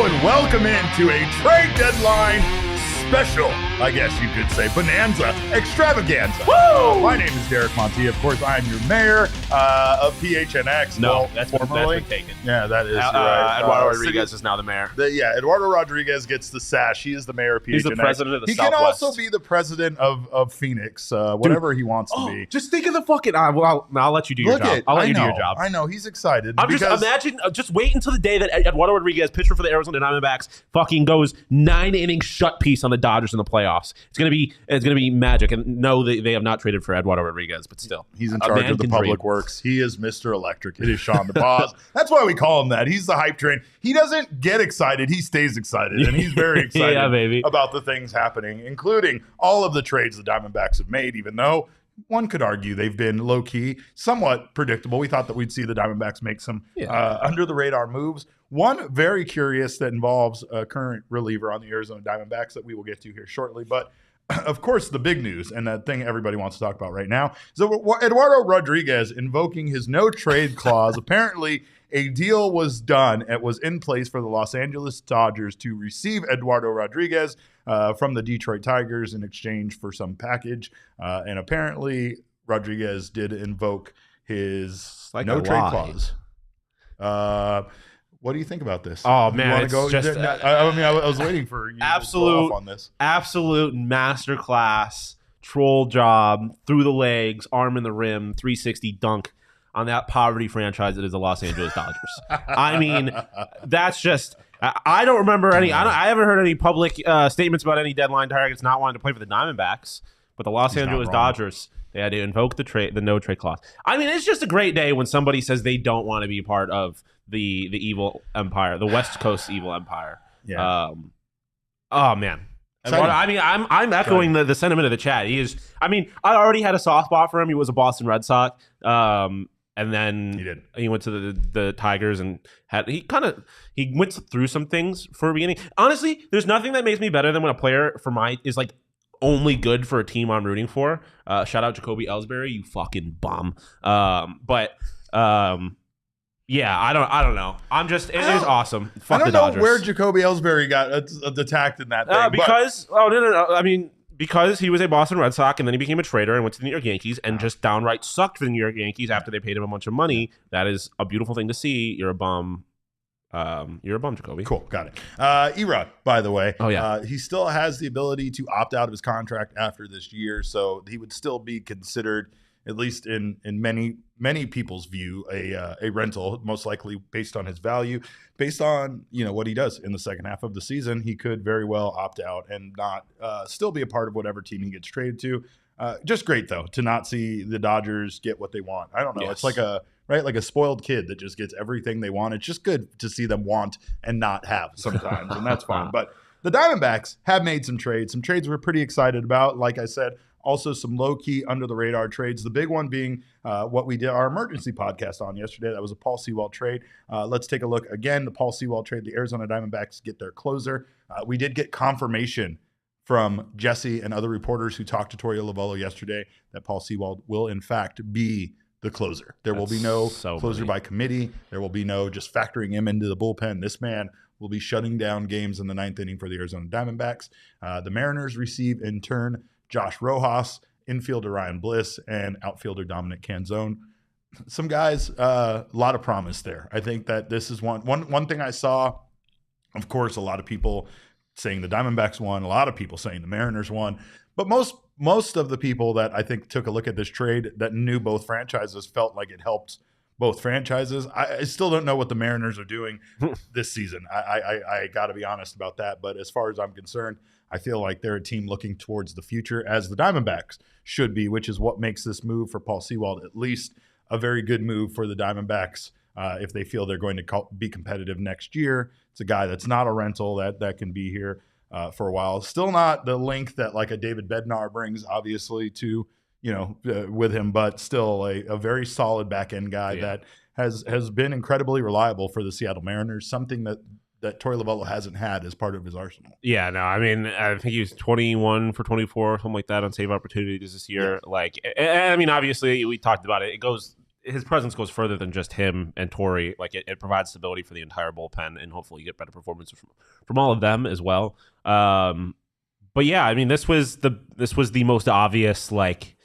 and welcome into a trade deadline special, I guess you could say, bonanza, extravaganza. Woo! My name is Derek Monti. Of course, I'm your mayor of PHNX. No, well, that's formerly. been taken. Yeah, that is right. Eduardo Rodriguez is now the mayor. Eduardo Rodriguez gets the sash. He is the mayor of PHNX. He's the president of the Southwest. He can also be the president of Phoenix, whatever he wants to be. Just think of the fucking. Well, I'll let you do your job. I'll let you do your job. I know he's excited. Just wait until the day that Eduardo Rodriguez, pitcher for the Arizona Diamondbacks, fucking goes 9-inning shut piece on the Dodgers in the playoffs. It's gonna be magic. And no, they have not traded for Eduardo Rodriguez, but still, he's in charge of the public works. He is Mr. Electric. It is Shawn the Boss. That's why we call him that. He's the hype train. He doesn't get excited. He stays excited, and he's very excited about the things happening, including all of the trades the Diamondbacks have made. Even though one could argue they've been low key, somewhat predictable. We thought that we'd see the Diamondbacks make some under the radar moves. One very curious that involves a current reliever on the Arizona Diamondbacks that we will get to here shortly. But of course, the big news and that thing everybody wants to talk about right now is Eduardo Rodriguez invoking his no trade clause. Apparently, a deal was done. It was in place for the Los Angeles Dodgers to receive Eduardo Rodriguez from the Detroit Tigers in exchange for some package. And apparently, Rodriguez did invoke his no trade clause. What do you think about this? Oh man, it's just, I was waiting for you to go off on this. Absolute masterclass troll job through the legs, arm in the rim, 360 dunk on that poverty franchise that is the Los Angeles Dodgers. I mean, that's just. I don't remember any. I haven't heard any public statements about any deadline targets not wanting to play for the Diamondbacks, but the Los Angeles Dodgers. They had to invoke the no trade clause. I mean, it's just a great day when somebody says they don't want to be part of the evil empire, the West Coast evil empire. Yeah. Oh man. I mean, I'm echoing the sentiment of the chat. He is. I mean, I already had a soft spot for him. He was a Boston Red Sox, and then he went to the Tigers and he went through some things for a beginning. Honestly, there's nothing that makes me better than when a player is like only good for a team I'm rooting for. Shout out Jacoby Ellsbury, you fucking bum. Yeah, I don't know. It is awesome. Fuck the Dodgers. I don't know where Jacoby Ellsbury got attacked in that thing. Because he was a Boston Red Sox and then he became a trader and went to the New York Yankees and just downright sucked for the New York Yankees after they paid him a bunch of money. That is a beautiful thing to see. You're a bum. You're a bum, Jacoby. Cool, got it. ERod, by the way, he still has the ability to opt out of his contract after this year, so he would still be considered, at least in many people's view, a rental, most likely based on his value, based on what he does in the second half of the season. He could very well opt out and not still be a part of whatever team he gets traded to. Just great though to not see the Dodgers get what they want. I don't know. Yes. It's like a spoiled kid that just gets everything they want. It's just good to see them want and not have sometimes, and that's fine. But the Diamondbacks have made some trades we're pretty excited about. Like I said, also some low-key, under-the-radar trades. The big one being what we did our emergency podcast on yesterday. That was a Paul Sewald trade. Let's take a look again. The Paul Sewald trade, the Arizona Diamondbacks get their closer. We did get confirmation from Jesse and other reporters who talked to Torey Lovullo yesterday that Paul Sewald will, in fact, be the closer. There will be no closer by committee. There will be no just factoring him into the bullpen. This man will be shutting down games in the ninth inning for the Arizona Diamondbacks. The Mariners receive, in turn, Josh Rojas, infielder Ryan Bliss, and outfielder Dominic Canzone. Some guys, a lot of promise there. I think that this is one thing I saw. Of course, a lot of people saying the Diamondbacks won, a lot of people saying the Mariners won, but most of the people that I think took a look at this trade that knew both franchises felt like it helped both franchises. I still don't know what the Mariners are doing this season. I got to be honest about that. But as far as I'm concerned, I feel like they're a team looking towards the future, as the Diamondbacks should be, which is what makes this move for Paul Sewald at least a very good move for the Diamondbacks. If they feel they're going to be competitive next year, it's a guy that's not a rental that can be here for a while. Still not the length that like a David Bednar brings, obviously, to with him, but still a very solid back end guy that has been incredibly reliable for the Seattle Mariners. Something that Torey Lovullo hasn't had as part of his arsenal. Yeah, no, I mean, I think he was 21 for 24, something like that on save opportunities this year. Yeah. I mean, obviously, we talked about it. his presence goes further than just him and Torrey. Like it provides stability for the entire bullpen, and hopefully you get better performances from all of them as well. But yeah, I mean, this was the most obvious. Like,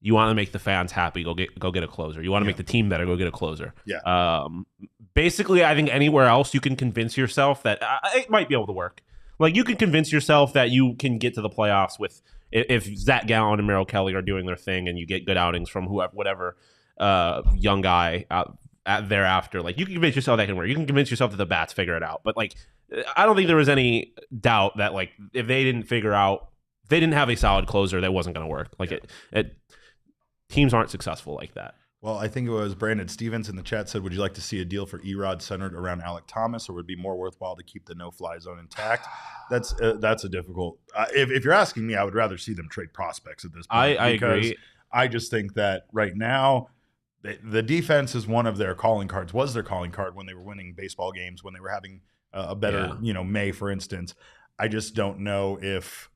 you want to make the fans happy, go get a closer. You want to make the team better, go get a closer. Yeah. Basically, I think anywhere else you can convince yourself that it might be able to work. Like, you can convince yourself that you can get to the playoffs with if Zach Gallen and Merrill Kelly are doing their thing, and you get good outings from whatever young guy thereafter. Like, you can convince yourself that can work. You can convince yourself that the bats figure it out. But like, I don't think there was any doubt that like if they didn't have a solid closer, that wasn't going to work. Like teams aren't successful like that. Well, I think it was Brandon Stevens in the chat said, would you like to see a deal for ERod centered around Alek Thomas, or would it be more worthwhile to keep the no-fly zone intact? That's a difficult if you're asking me, I would rather see them trade prospects at this point. I agree. I just think that right now the defense is one of their calling cards, was their calling card when they were winning baseball games, when they were having a better, May, for instance. I just don't know if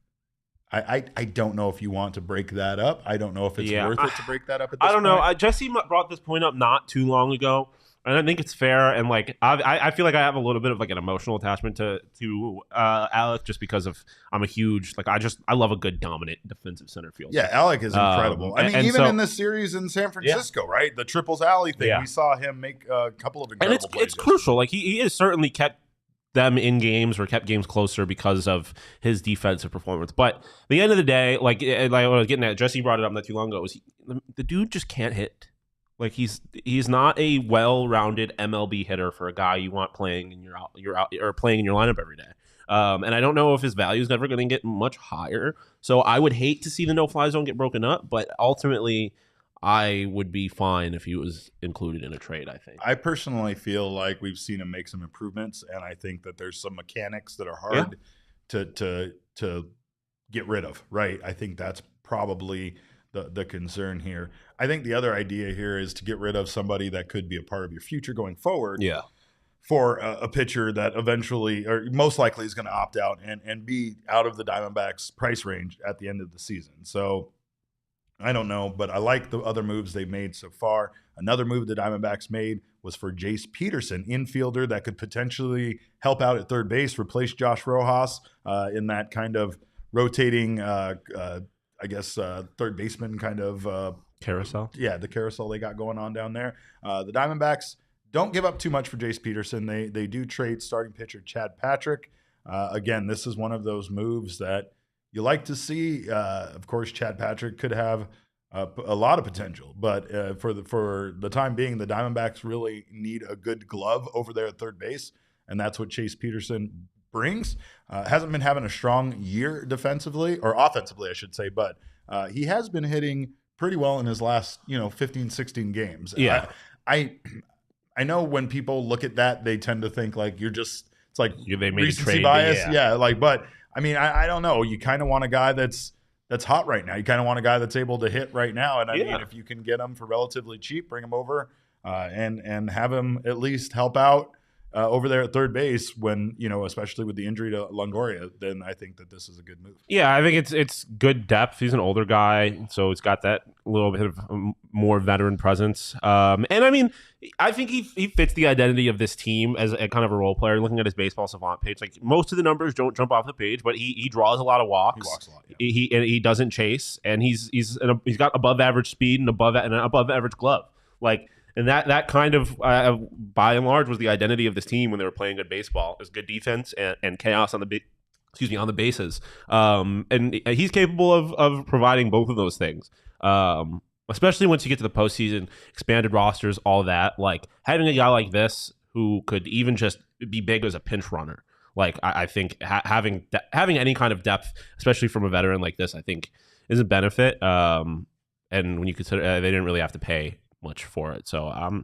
I don't know if you want to break that up. I don't know if it's worth it to break that up at this point. I don't know. Jesse brought this point up not too long ago, and I think it's fair. And like, I feel like I have a little bit of like an emotional attachment to Alek, just because I'm a huge I love a good dominant defensive center fielder. Yeah, Alek is incredible. I mean, even in this series in San Francisco, right? The triples alley thing, we saw him make a couple of incredible plays. It's crucial. Like he has certainly kept them in games or kept games closer because of his defensive performance. But at the end of the day, like I was getting at, Jesse brought it up not too long ago, the dude just can't hit. Like he's not a well-rounded MLB hitter for a guy you want playing in your playing in your lineup every day. And I don't know if his value is never going to get much higher. So I would hate to see the no-fly zone get broken up, but ultimately I would be fine if he was included in a trade, I think. I personally feel like we've seen him make some improvements, and I think that there's some mechanics that are hard to get rid of, right? I think that's probably the concern here. I think the other idea here is to get rid of somebody that could be a part of your future going forward. Yeah. For a pitcher that eventually, or most likely, is going to opt out and be out of the Diamondbacks' price range at the end of the season. So I don't know, but I like the other moves they've made so far. Another move the Diamondbacks made was for Jace Peterson, infielder that could potentially help out at third base, replace Josh Rojas in that kind of rotating, third baseman kind of carousel. Yeah, the carousel they got going on down there. The Diamondbacks don't give up too much for Jace Peterson. They do trade starting pitcher Chad Patrick. Again, this is one of those moves that you like to see. Of course, Chad Patrick could have a lot of potential, but for the time being, the Diamondbacks really need a good glove over there at third base, and that's what Jace Peterson brings. Hasn't been having a strong year defensively, or offensively, I should say, but he has been hitting pretty well in his last 15, 16 games. Yeah, I know when people look at that, they tend to think like it's like they made recency bias. But I mean, I don't know. You kind of want a guy that's hot right now. You kind of want a guy that's able to hit right now. And I mean, if you can get him for relatively cheap, bring him over and have him at least help out over there at third base when, especially with the injury to Longoria, then I think that this is a good move. Yeah, I think it's good depth. He's an older guy, so he's got that little bit of more veteran presence. And I mean, I think he fits the identity of this team as a kind of a role player. Looking at his baseball savant page, like most of the numbers don't jump off the page, but he draws a lot of walks. He walks a lot. Yeah. He doesn't chase, and he's got above average speed and an above average glove. Like. And that kind of, by and large, was the identity of this team when they were playing good baseball. It was good defense and chaos on the bases. And he's capable of providing both of those things. Especially once you get to the postseason, expanded rosters, all that. Like having a guy like this who could even just be big as a pinch runner. Like I think having any kind of depth, especially from a veteran like this, I think is a benefit. And when you consider they didn't really have to pay much for it, so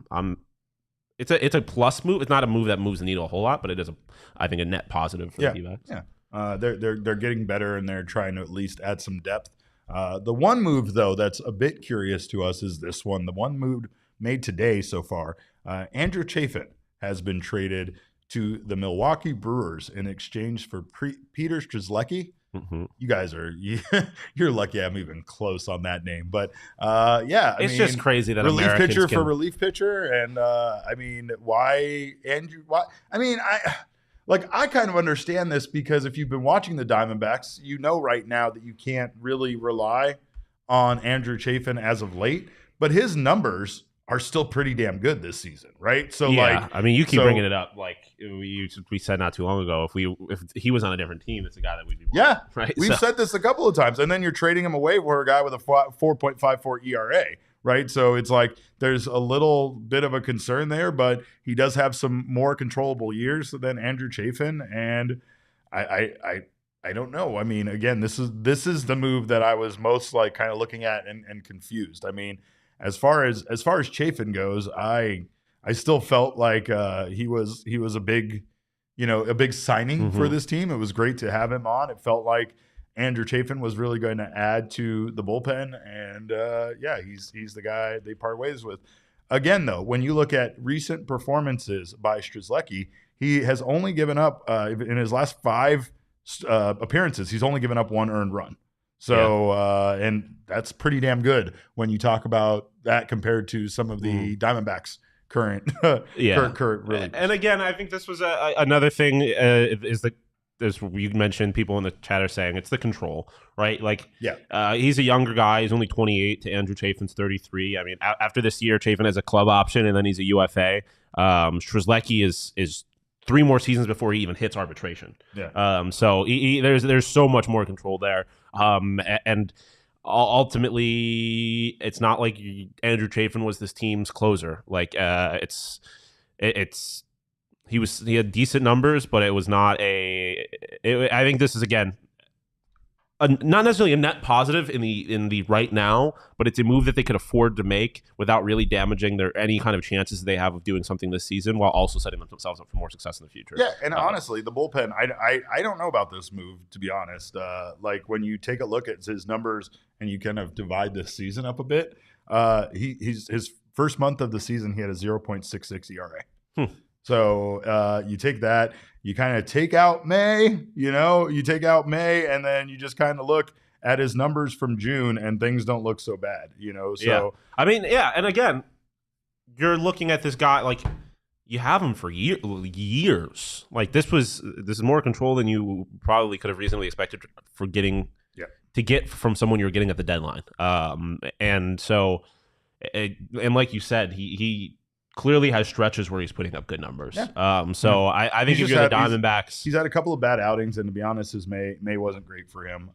it's a plus move. It's not a move that moves the needle a whole lot, but it is I think a net positive for the D-backs. Yeah, they're getting better, and they're trying to at least add some depth. The one move though that's a bit curious to us is this one. The one move made today so far. Andew Chafin has been traded to the Milwaukee Brewers in exchange for Peter Strzelecki. You guys are you're lucky I'm even close on that name. But yeah, it's just crazy that relief Americans pitcher can... for relief pitcher, and I mean, why Andrew? Why? I mean, I kind of understand this because if you've been watching the Diamondbacks, you know right now that you can't really rely on Andew Chafin as of late, but his numbers are still pretty damn good this season, right? So I mean, you keep bringing it up. Like we said not too long ago, if he was on a different team, it's a guy that we'd be worried, right. We've said this a couple of times, and then you're trading him away for a guy with a 4.54 ERA, right? So it's like there's a little bit of a concern there, but he does have some more controllable years than Andew Chafin, and I don't know. I mean, again, this is the move that I was most like kind of looking at and confused. I mean, as far as Chafin goes, I still felt like he was a big signing for this team. It was great to have him on. It felt like Andew Chafin was really going to add to the bullpen, and he's the guy they part ways with. Again, though, when you look at recent performances by Strzelecki, he has only given up in his last 5 appearances, he's only given up 1 earned run. So, and that's pretty damn good when you talk about that compared to some of the Diamondbacks' current really. And again, I think this was another thing is that as you mentioned, people in the chat are saying it's the control, right? Like, he's a younger guy. He's only 28 to Andew Chafin's 33. I mean, after this year, Chafin has a club option and then he's a UFA. Strzelecki is 3 more seasons before he even hits arbitration. So there's so much more control there. And ultimately, it's not like Andew Chafin was this team's closer. Like he had decent numbers, but it was not I think this is again not necessarily a net positive in the right now, but it's a move that they could afford to make without really damaging any kind of chances they have of doing something this season, while also setting themselves up for more success in the future. Yeah, and honestly, the bullpen, I don't know about this move, to be honest. Like when you take a look at his numbers and you kind of divide this season up a bit, his first month of the season he had a 0.66 ERA. So you take that, you kind of take out May, and then you just kind of look at his numbers from June and things don't look so bad, So I mean, and again, you're looking at this guy, like you have him for years. Like this is more control than you probably could have reasonably expected for getting to get from someone you're getting at the deadline. And so, and like you said, he clearly has stretches where he's putting up good numbers. I think if you're the Diamondbacks, he's had a couple of bad outings, and to be honest, his May wasn't great for him.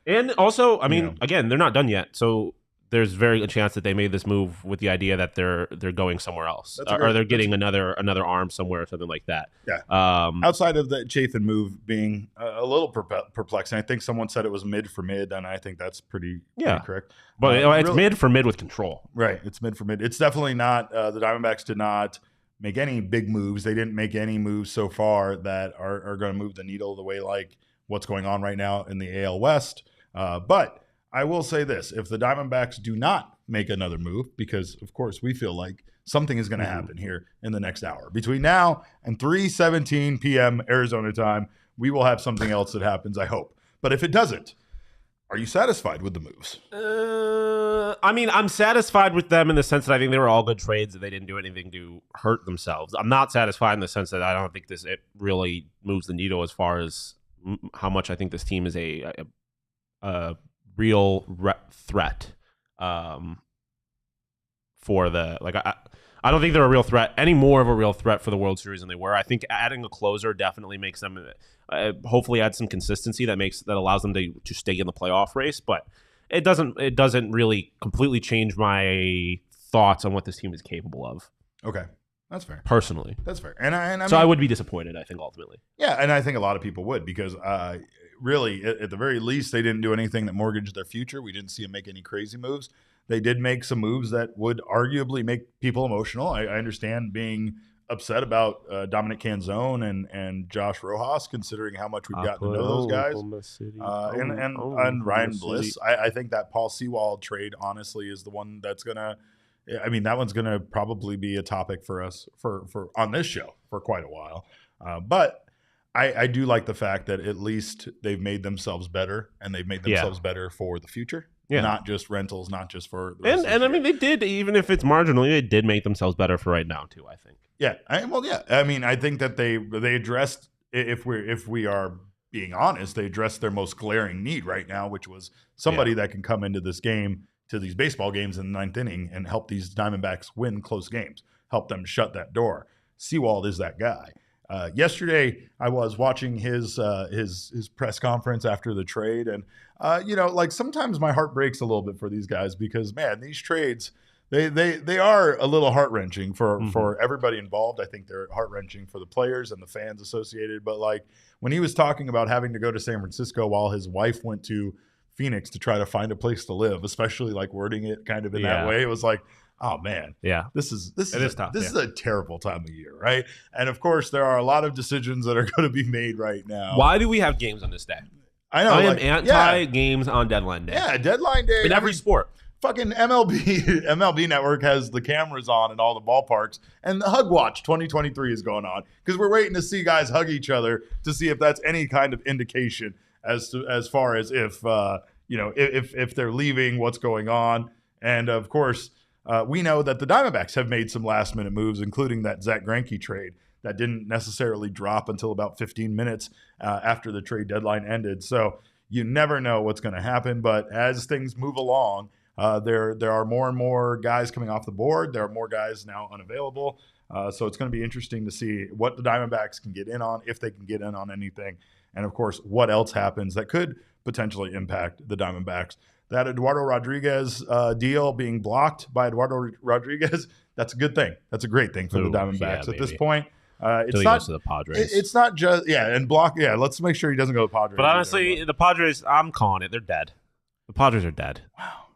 And also, I mean, again, they're not done yet, so there's very good chance that they made this move with the idea that they're going somewhere else, or they're getting another arm somewhere or something like that. Outside of the Chafin move being a little perplexing, I think someone said it was mid for mid, and I think that's pretty correct. But it's really, mid for mid with control. Right, it's mid for mid. It's definitely not. The Diamondbacks did not make any big moves. They didn't make any moves so far that are going to move the needle the way like what's going on right now in the AL West. But I will say this, if the Diamondbacks do not make another move, because of course we feel like something is going to happen here in the next hour. Between now and 3:17 p.m. Arizona time, we will have something else that happens, I hope. But if it doesn't, are you satisfied with the moves? I mean, I'm satisfied with them in the sense that I think they were all good trades and they didn't do anything to hurt themselves. I'm not satisfied in the sense that I don't think it really moves the needle as far as how much I think this team is a real threat for the I don't think they're a real threat, any more of a real threat for the World Series than they were. I think adding a closer definitely makes them hopefully add some consistency that allows them to stay in the playoff race, but it doesn't really completely change my thoughts on what this team is capable of. Okay. That's fair. Personally. That's fair. And I would be disappointed, I think, ultimately. Yeah, and I think a lot of people would because really, at the very least, they didn't do anything that mortgaged their future. We didn't see them make any crazy moves. They did make some moves that would arguably make people emotional. I understand being upset about Dominic Canzone and Josh Rojas, considering how much we've gotten to know those guys. And Ryan Bliss. I think that Paul Sewald trade, honestly, is the one that's going to – I mean, that one's going to probably be a topic for us for on this show for quite a while. But I do like the fact that at least they've made themselves better, and they've made themselves better for the future. Yeah. Not just rentals, not just for the rest and I mean, they did, even if it's marginally, they did make themselves better for right now too, I think. Yeah. I mean, I think that they addressed, if we are being honest, they addressed their most glaring need right now, which was somebody that can come into this game, to these baseball games in the ninth inning, and help these Diamondbacks win close games, help them shut that door. Sewald is that guy. Yesterday, I was watching his press conference after the trade, and like sometimes my heart breaks a little bit for these guys because, man, these trades they are a little heart wrenching for everybody involved. I think they're heart wrenching for the players and the fans associated. But like when he was talking about having to go to San Francisco while his wife went to Phoenix to try to find a place to live, especially like wording it kind of in that way, it was like, oh man, this is tough. This is a terrible time of year, right? And of course, there are a lot of decisions that are going to be made right now. Why do we have games on this day? I know. I am anti-games on deadline day. Yeah, deadline day in every sport. Fucking MLB Network has the cameras on in all the ballparks, and the Hug Watch 2023 is going on because we're waiting to see guys hug each other to see if that's any kind of indication as far as if they're leaving, what's going on, and of course. We know that the Diamondbacks have made some last-minute moves, including that Zach Greinke trade that didn't necessarily drop until about 15 minutes after the trade deadline ended. So you never know what's going to happen. But as things move along, there are more and more guys coming off the board. There are more guys now unavailable. So it's going to be interesting to see what the Diamondbacks can get in on, if they can get in on anything. And, of course, what else happens that could potentially impact the Diamondbacks. That Eduardo Rodriguez deal being blocked by Eduardo Rodriguez, that's a good thing. That's a great thing for the Diamondbacks at this point. It's not to the Padres. It's not just and block. Yeah, let's make sure he doesn't go to the Padres. But honestly, the Padres, I'm calling it. They're dead. The Padres are dead. Wow.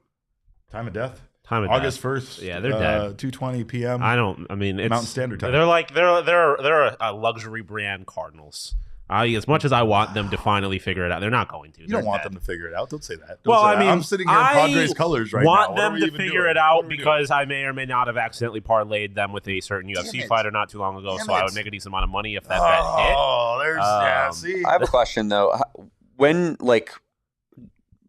Time of death. August 1st. Yeah, they're dead. 2:20 p.m. I mean, it's Mountain Standard Time. They're a luxury brand Cardinals. As much as I want them to finally figure it out, they're not going to. You don't want them to figure it out. Don't say that. I'm sitting here in Padres colors right now. I want them to figure it out because I may or may not have accidentally parlayed them with a certain UFC fighter not too long ago, so I would make a decent amount of money if that bet hit. Oh, there's see. I have a question though. When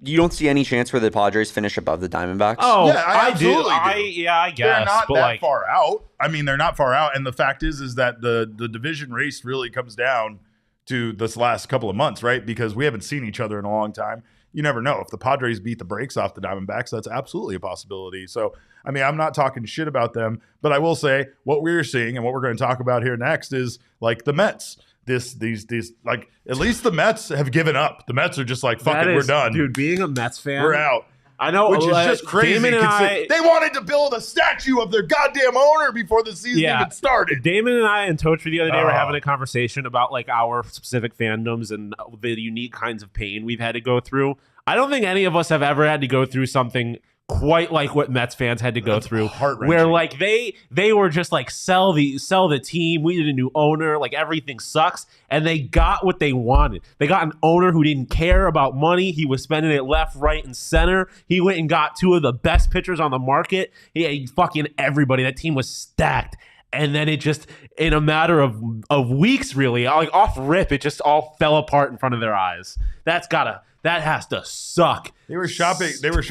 you don't see any chance where the Padres finish above the Diamondbacks? Oh, yeah, I do. I guess they're not that far out. I mean, they're not far out, and the fact is that the division race really comes down to this last couple of months, right? Because we haven't seen each other in a long time. You never know. If the Padres beat the brakes off the Diamondbacks, that's absolutely a possibility. So, I mean, I'm not talking shit about them, but I will say what we're seeing and what we're going to talk about here next is like the Mets. These like at least the Mets have given up. The Mets are just like, fuck it, we're done. Dude, being a Mets fan, we're out. I know, which is just crazy. They wanted to build a statue of their goddamn owner before the season even started. Damon and I and Totri the other day were having a conversation about like our specific fandoms and the unique kinds of pain we've had to go through. I don't think any of us have ever had to go through something quite like what Mets fans had to go through, where like they were just like sell the team. We need a new owner. Like everything sucks, and they got what they wanted. They got an owner who didn't care about money. He was spending it left, right, and center. He went and got two of the best pitchers on the market. He fucking everybody. That team was stacked. And then it just, in a matter of weeks, really, like off rip, it just all fell apart in front of their eyes. That has to suck. They were shopping for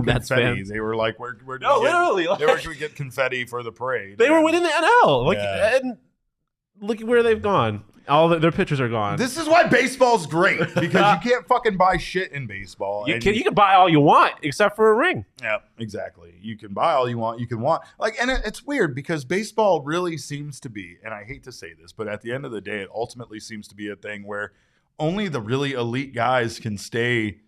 confetti. They were like, literally. Where should we get confetti for the parade? They were winning the NL. And look at where they've gone. All their pitchers are gone. This is why baseball's great, because you can't fucking buy shit in baseball. You can buy all you want except for a ring. Yeah, exactly. You can buy all you want. You can want and it's weird because baseball really seems to be, and I hate to say this, but at the end of the day, it ultimately seems to be a thing where only the really elite guys can stay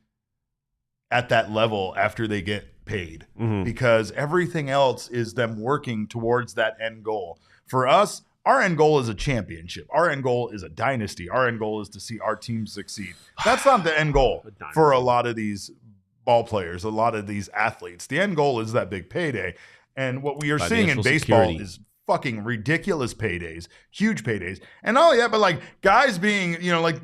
at that level after they get paid, because everything else is them working towards that end goal. For us, our end goal is a championship. Our end goal is a dynasty. Our end goal is to see our team succeed. That's not the end goal for a lot of these ball players, a lot of these athletes. The end goal is that big payday. And what we are seeing in baseball is fucking ridiculous paydays, huge paydays. And but like guys being, like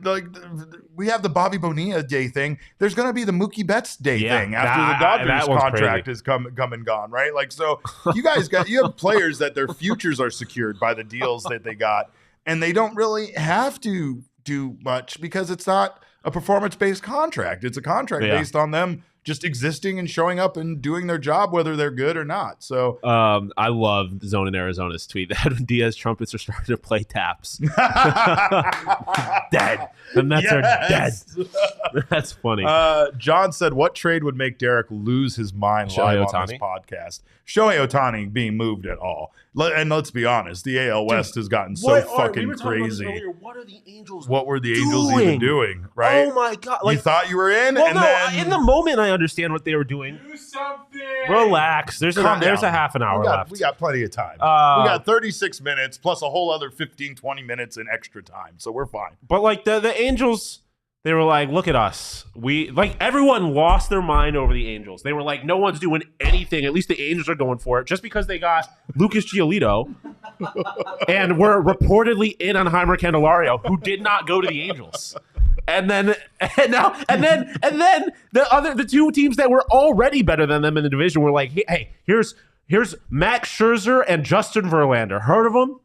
we have the Bobby Bonilla Day thing. There's going to be the Mookie Betts Day thing after the Dodgers contract is come and gone, right? Like, so you have players that their futures are secured by the deals that they got, and they don't really have to do much because it's not a performance-based contract. It's a contract based on them just existing and showing up and doing their job, whether they're good or not. So I love Zone in Arizona's tweet that when Diaz trumpets are starting to play taps. Dead. The Mets are dead. That's funny. John said, what trade would make Derek lose his mind live on this podcast? Shohei Ohtani being moved at all. And let's be honest, the AL West has gotten so fucking crazy. What are the Angels What were the Angels even doing? Right? Oh my God. You thought you were in? Well, and no, then in the moment I understand what they were doing. Do something. Relax. There's a half an hour left. We got plenty of time. We got 36 minutes plus a whole other 15, 20 minutes in extra time. So we're fine. But like the Angels, they were like, look at us. We like everyone lost their mind over the Angels. They were like, no one's doing anything. At least the Angels are going for it. Just because they got Lucas Giolito and were reportedly in on Heimer Candelario, who did not go to the Angels. And then the two teams that were already better than them in the division were like, hey, here's Max Scherzer and Justin Verlander. Heard of them?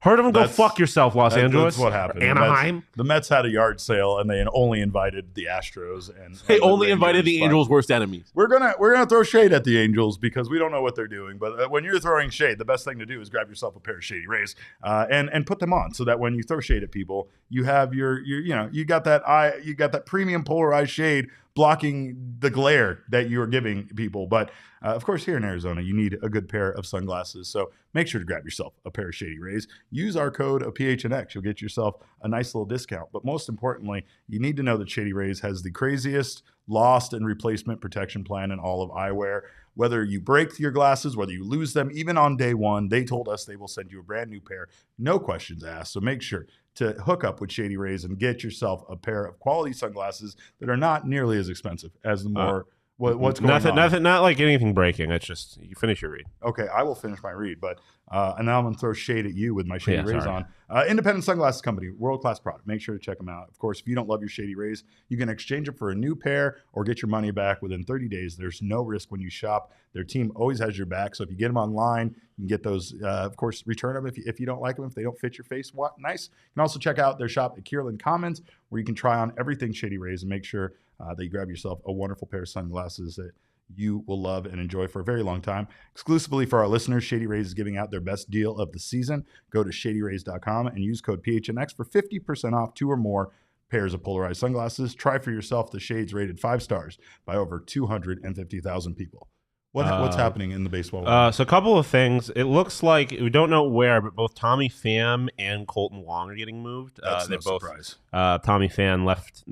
Heard of them? Go fuck yourself, Los Angeles. That's what happened. Anaheim. The Mets had a yard sale, and they only invited the Astros. And they the only Rangers, invited the Angels' worst enemies. We're gonna throw shade at the Angels because we don't know what they're doing. But when you're throwing shade, the best thing to do is grab yourself a pair of Shady Rays and put them on, so that when you throw shade at people, you have you got that premium polarized shade blocking the glare that you're giving people. But of course, here in Arizona, you need a good pair of sunglasses. So make sure to grab yourself a pair of Shady Rays. Use our code of PHNX. You'll get yourself a nice little discount. But most importantly, you need to know that Shady Rays has the craziest lost and replacement protection plan in all of eyewear. Whether you break your glasses, whether you lose them, even on day one, they told us they will send you a brand new pair. No questions asked. So make sure to hook up with Shady Rays and get yourself a pair of quality sunglasses that are not nearly as expensive as the more what's going on. Nothing, not like anything breaking. It's just you finish your read. Okay, I will finish my read, but and now I'm going to throw shade at you with my Shady Rays on. Independent sunglasses company, world-class product. Make sure to check them out. Of course, if you don't love your Shady Rays, you can exchange them for a new pair or get your money back within 30 days. There's no risk when you shop. Their team always has your back. So if you get them online, you can get those, of course, return them if you don't like them, if they don't fit your face. Nice. You can also check out their shop at Kierland Commons, where you can try on everything Shady Rays and make sure that you grab yourself a wonderful pair of sunglasses that you will love and enjoy for a very long time. Exclusively for our listeners, Shady Rays is giving out their best deal of the season. Go to shadyrays.com and use code PHNX for 50% off 2 or more pairs of polarized sunglasses. Try for yourself the shades rated 5 stars by over 250,000 people. What's happening in the baseball world? So a couple of things. It looks like, we don't know where, but both Tommy Pham and Colton Wong are getting moved. That's no surprise. Tommy Pham left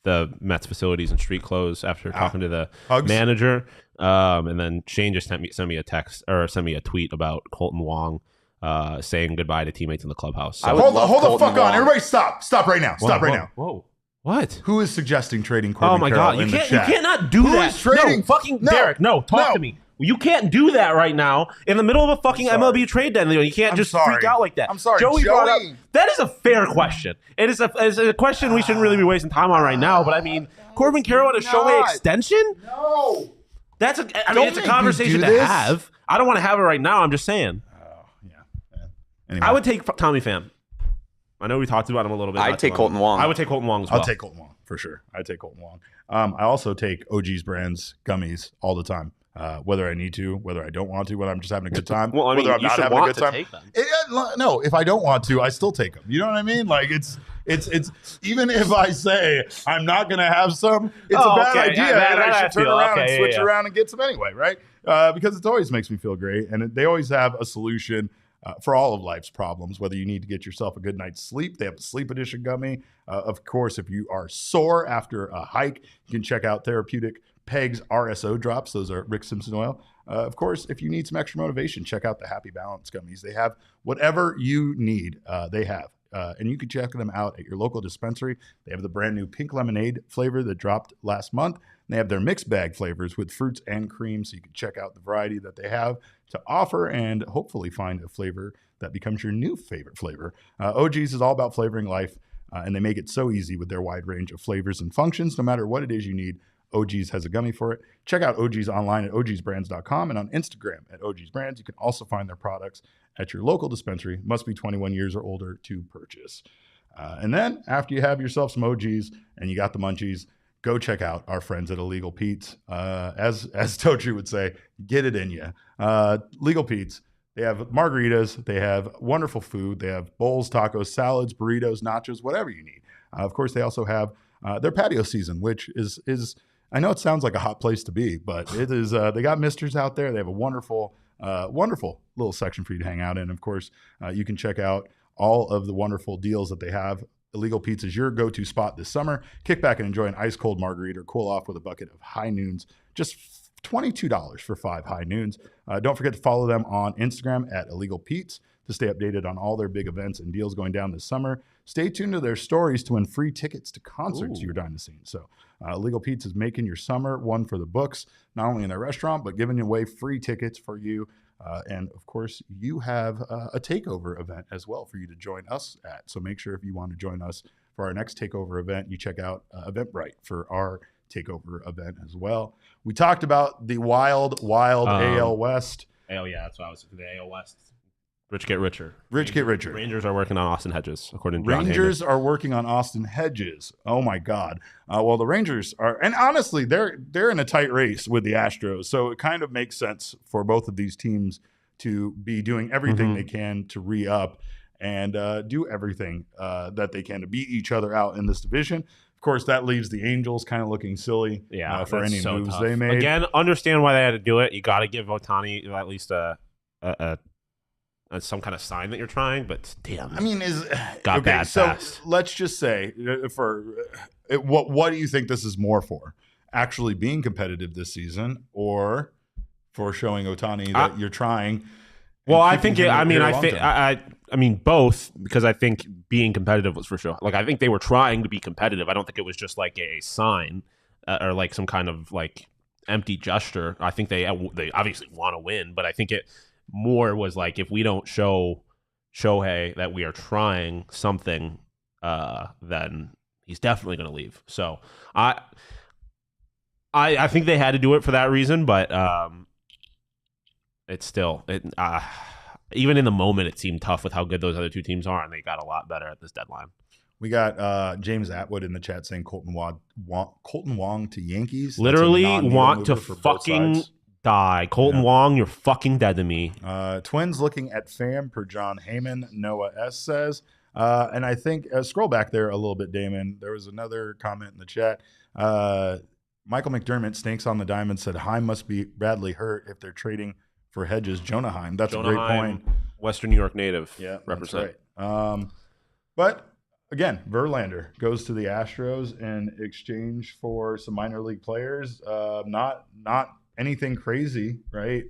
the Mets facilities in street clothes after talking to the manager. And then Shane just sent me a text or sent me a tweet about Colton Wong saying goodbye to teammates in the clubhouse. So, hold the fuck on. Everybody stop. Stop right now. Stop right now. Whoa. What? Who is suggesting trading Corbin Oh my Carroll God! in the chat? You cannot do that. Who is trading? No, fucking Derek. Talk to me. You can't do that right now in the middle of a fucking MLB trade deadline. You can't just freak out like that. I'm sorry, Joey brought up. That is a fair question. It is a question we shouldn't really be wasting time on right now. But I mean, Corbin Carroll and a Shohei extension? No. It's a conversation to have. I don't want to have it right now. I'm just saying. Oh yeah. Anyway. I would take Tommy Pham. I know we talked about him a little bit. I'd take Colton Wong. I would take Colton Wong as well. I'll take Colton Wong for sure. I'd take Colton Wong. I also take OG's Brands gummies all the time. Whether I need to, whether I don't want to, whether I'm just having a good time, well, I mean, whether I'm not having a good time. Take them. No, if I don't want to, I still take them. You know what I mean? Like it's even if I say I'm not gonna have some, it's a bad idea, and I should turn around and switch around and get some anyway, right? Because it always makes me feel great, and they always have a solution. For all of life's problems, whether you need to get yourself a good night's sleep, they have the Sleep Edition gummy. Of course, if you are sore after a hike, you can check out Therapeutic Pegs RSO drops. Those are Rick Simpson oil. Of course, if you need some extra motivation, check out the Happy Balance gummies. They have whatever you need. They have. And you can check them out at your local dispensary. They have the brand new pink lemonade flavor that dropped last month. They have their mixed bag flavors with fruits and cream, so you can check out the variety that they have to offer and hopefully find a flavor that becomes your new favorite flavor. OG's is all about flavoring life, and they make it so easy with their wide range of flavors and functions. No matter what it is you need, OG's has a gummy for it. Check out OG's online at ogsbrands.com and on Instagram at ogsbrands. You can also find their products at your local dispensary. Must be 21 years or older to purchase. And then after you have yourself some OGs and you got the munchies, go check out our friends at Illegal Pete's. As Totri would say, get it in you. Legal Pete's. They have margaritas. They have wonderful food. They have bowls, tacos, salads, burritos, nachos, whatever you need. Of course, they also have their patio season, which is I know it sounds like a hot place to be, but it is. They got misters out there. They have a wonderful little section for you to hang out in. Of course, you can check out all of the wonderful deals that they have. Illegal Pete's is your go-to spot this summer. Kick back and enjoy an ice-cold margarita or cool off with a bucket of high noons. Just $22 for 5 high noons. Don't forget to follow them on Instagram at Illegal Pete's to stay updated on all their big events and deals going down this summer. Stay tuned to their stories to win free tickets to concerts you're dying to see. So Illegal Pete's is making your summer one for the books, not only in their restaurant, but giving away free tickets for you. And of course, you have a takeover event as well for you to join us at. So make sure if you want to join us for our next takeover event, you check out Eventbrite for our takeover event as well. We talked about the wild AL West. Oh yeah, that's what I was thinking. The AL West. Rich get richer. Rangers are working on Austin Hedges, according to John Rangers are working on Austin Hedges. Oh my God. Well, the Rangers are, and honestly, they're in a tight race with the Astros. So it kind of makes sense for both of these teams to be doing everything they can to re-up and do everything that they can to beat each other out in this division. Of course, that leaves the Angels kind of looking silly for any moves they made. Again, understand why they had to do it. You got to give Ohtani at least some kind of sign that you're trying, but damn, I mean, bad so fast. Let's just say, what do you think this is more for? Actually being competitive this season, or for showing Ohtani that you're trying? Well, I think I mean both, because I think being competitive was for sure. Like, I think they were trying to be competitive. I don't think it was just like a sign or like some kind of like empty gesture. I think they obviously want to win, but I think it more was like, if we don't show Shohei that we are trying something, then he's definitely going to leave. So I think they had to do it for that reason, but it's still even in the moment it seemed tough with how good those other two teams are, and they got a lot better at this deadline. We got James Atwood in the chat saying Colton Wong to Yankees. Literally want to fucking die. Colton Wong, you're fucking dead to me. Twins looking at Pham per John Heyman, Noah S. says. And I think, scroll back there a little bit, Damon. There was another comment in the chat. Michael McDermott, Snakes on the Diamond, said Heim must be badly hurt if they're trading for Hedges. Jonah Heim, that's a great point. Western New York native. Yeah, represent. That's right. But again, Verlander goes to the Astros in exchange for some minor league players. Not anything crazy, right?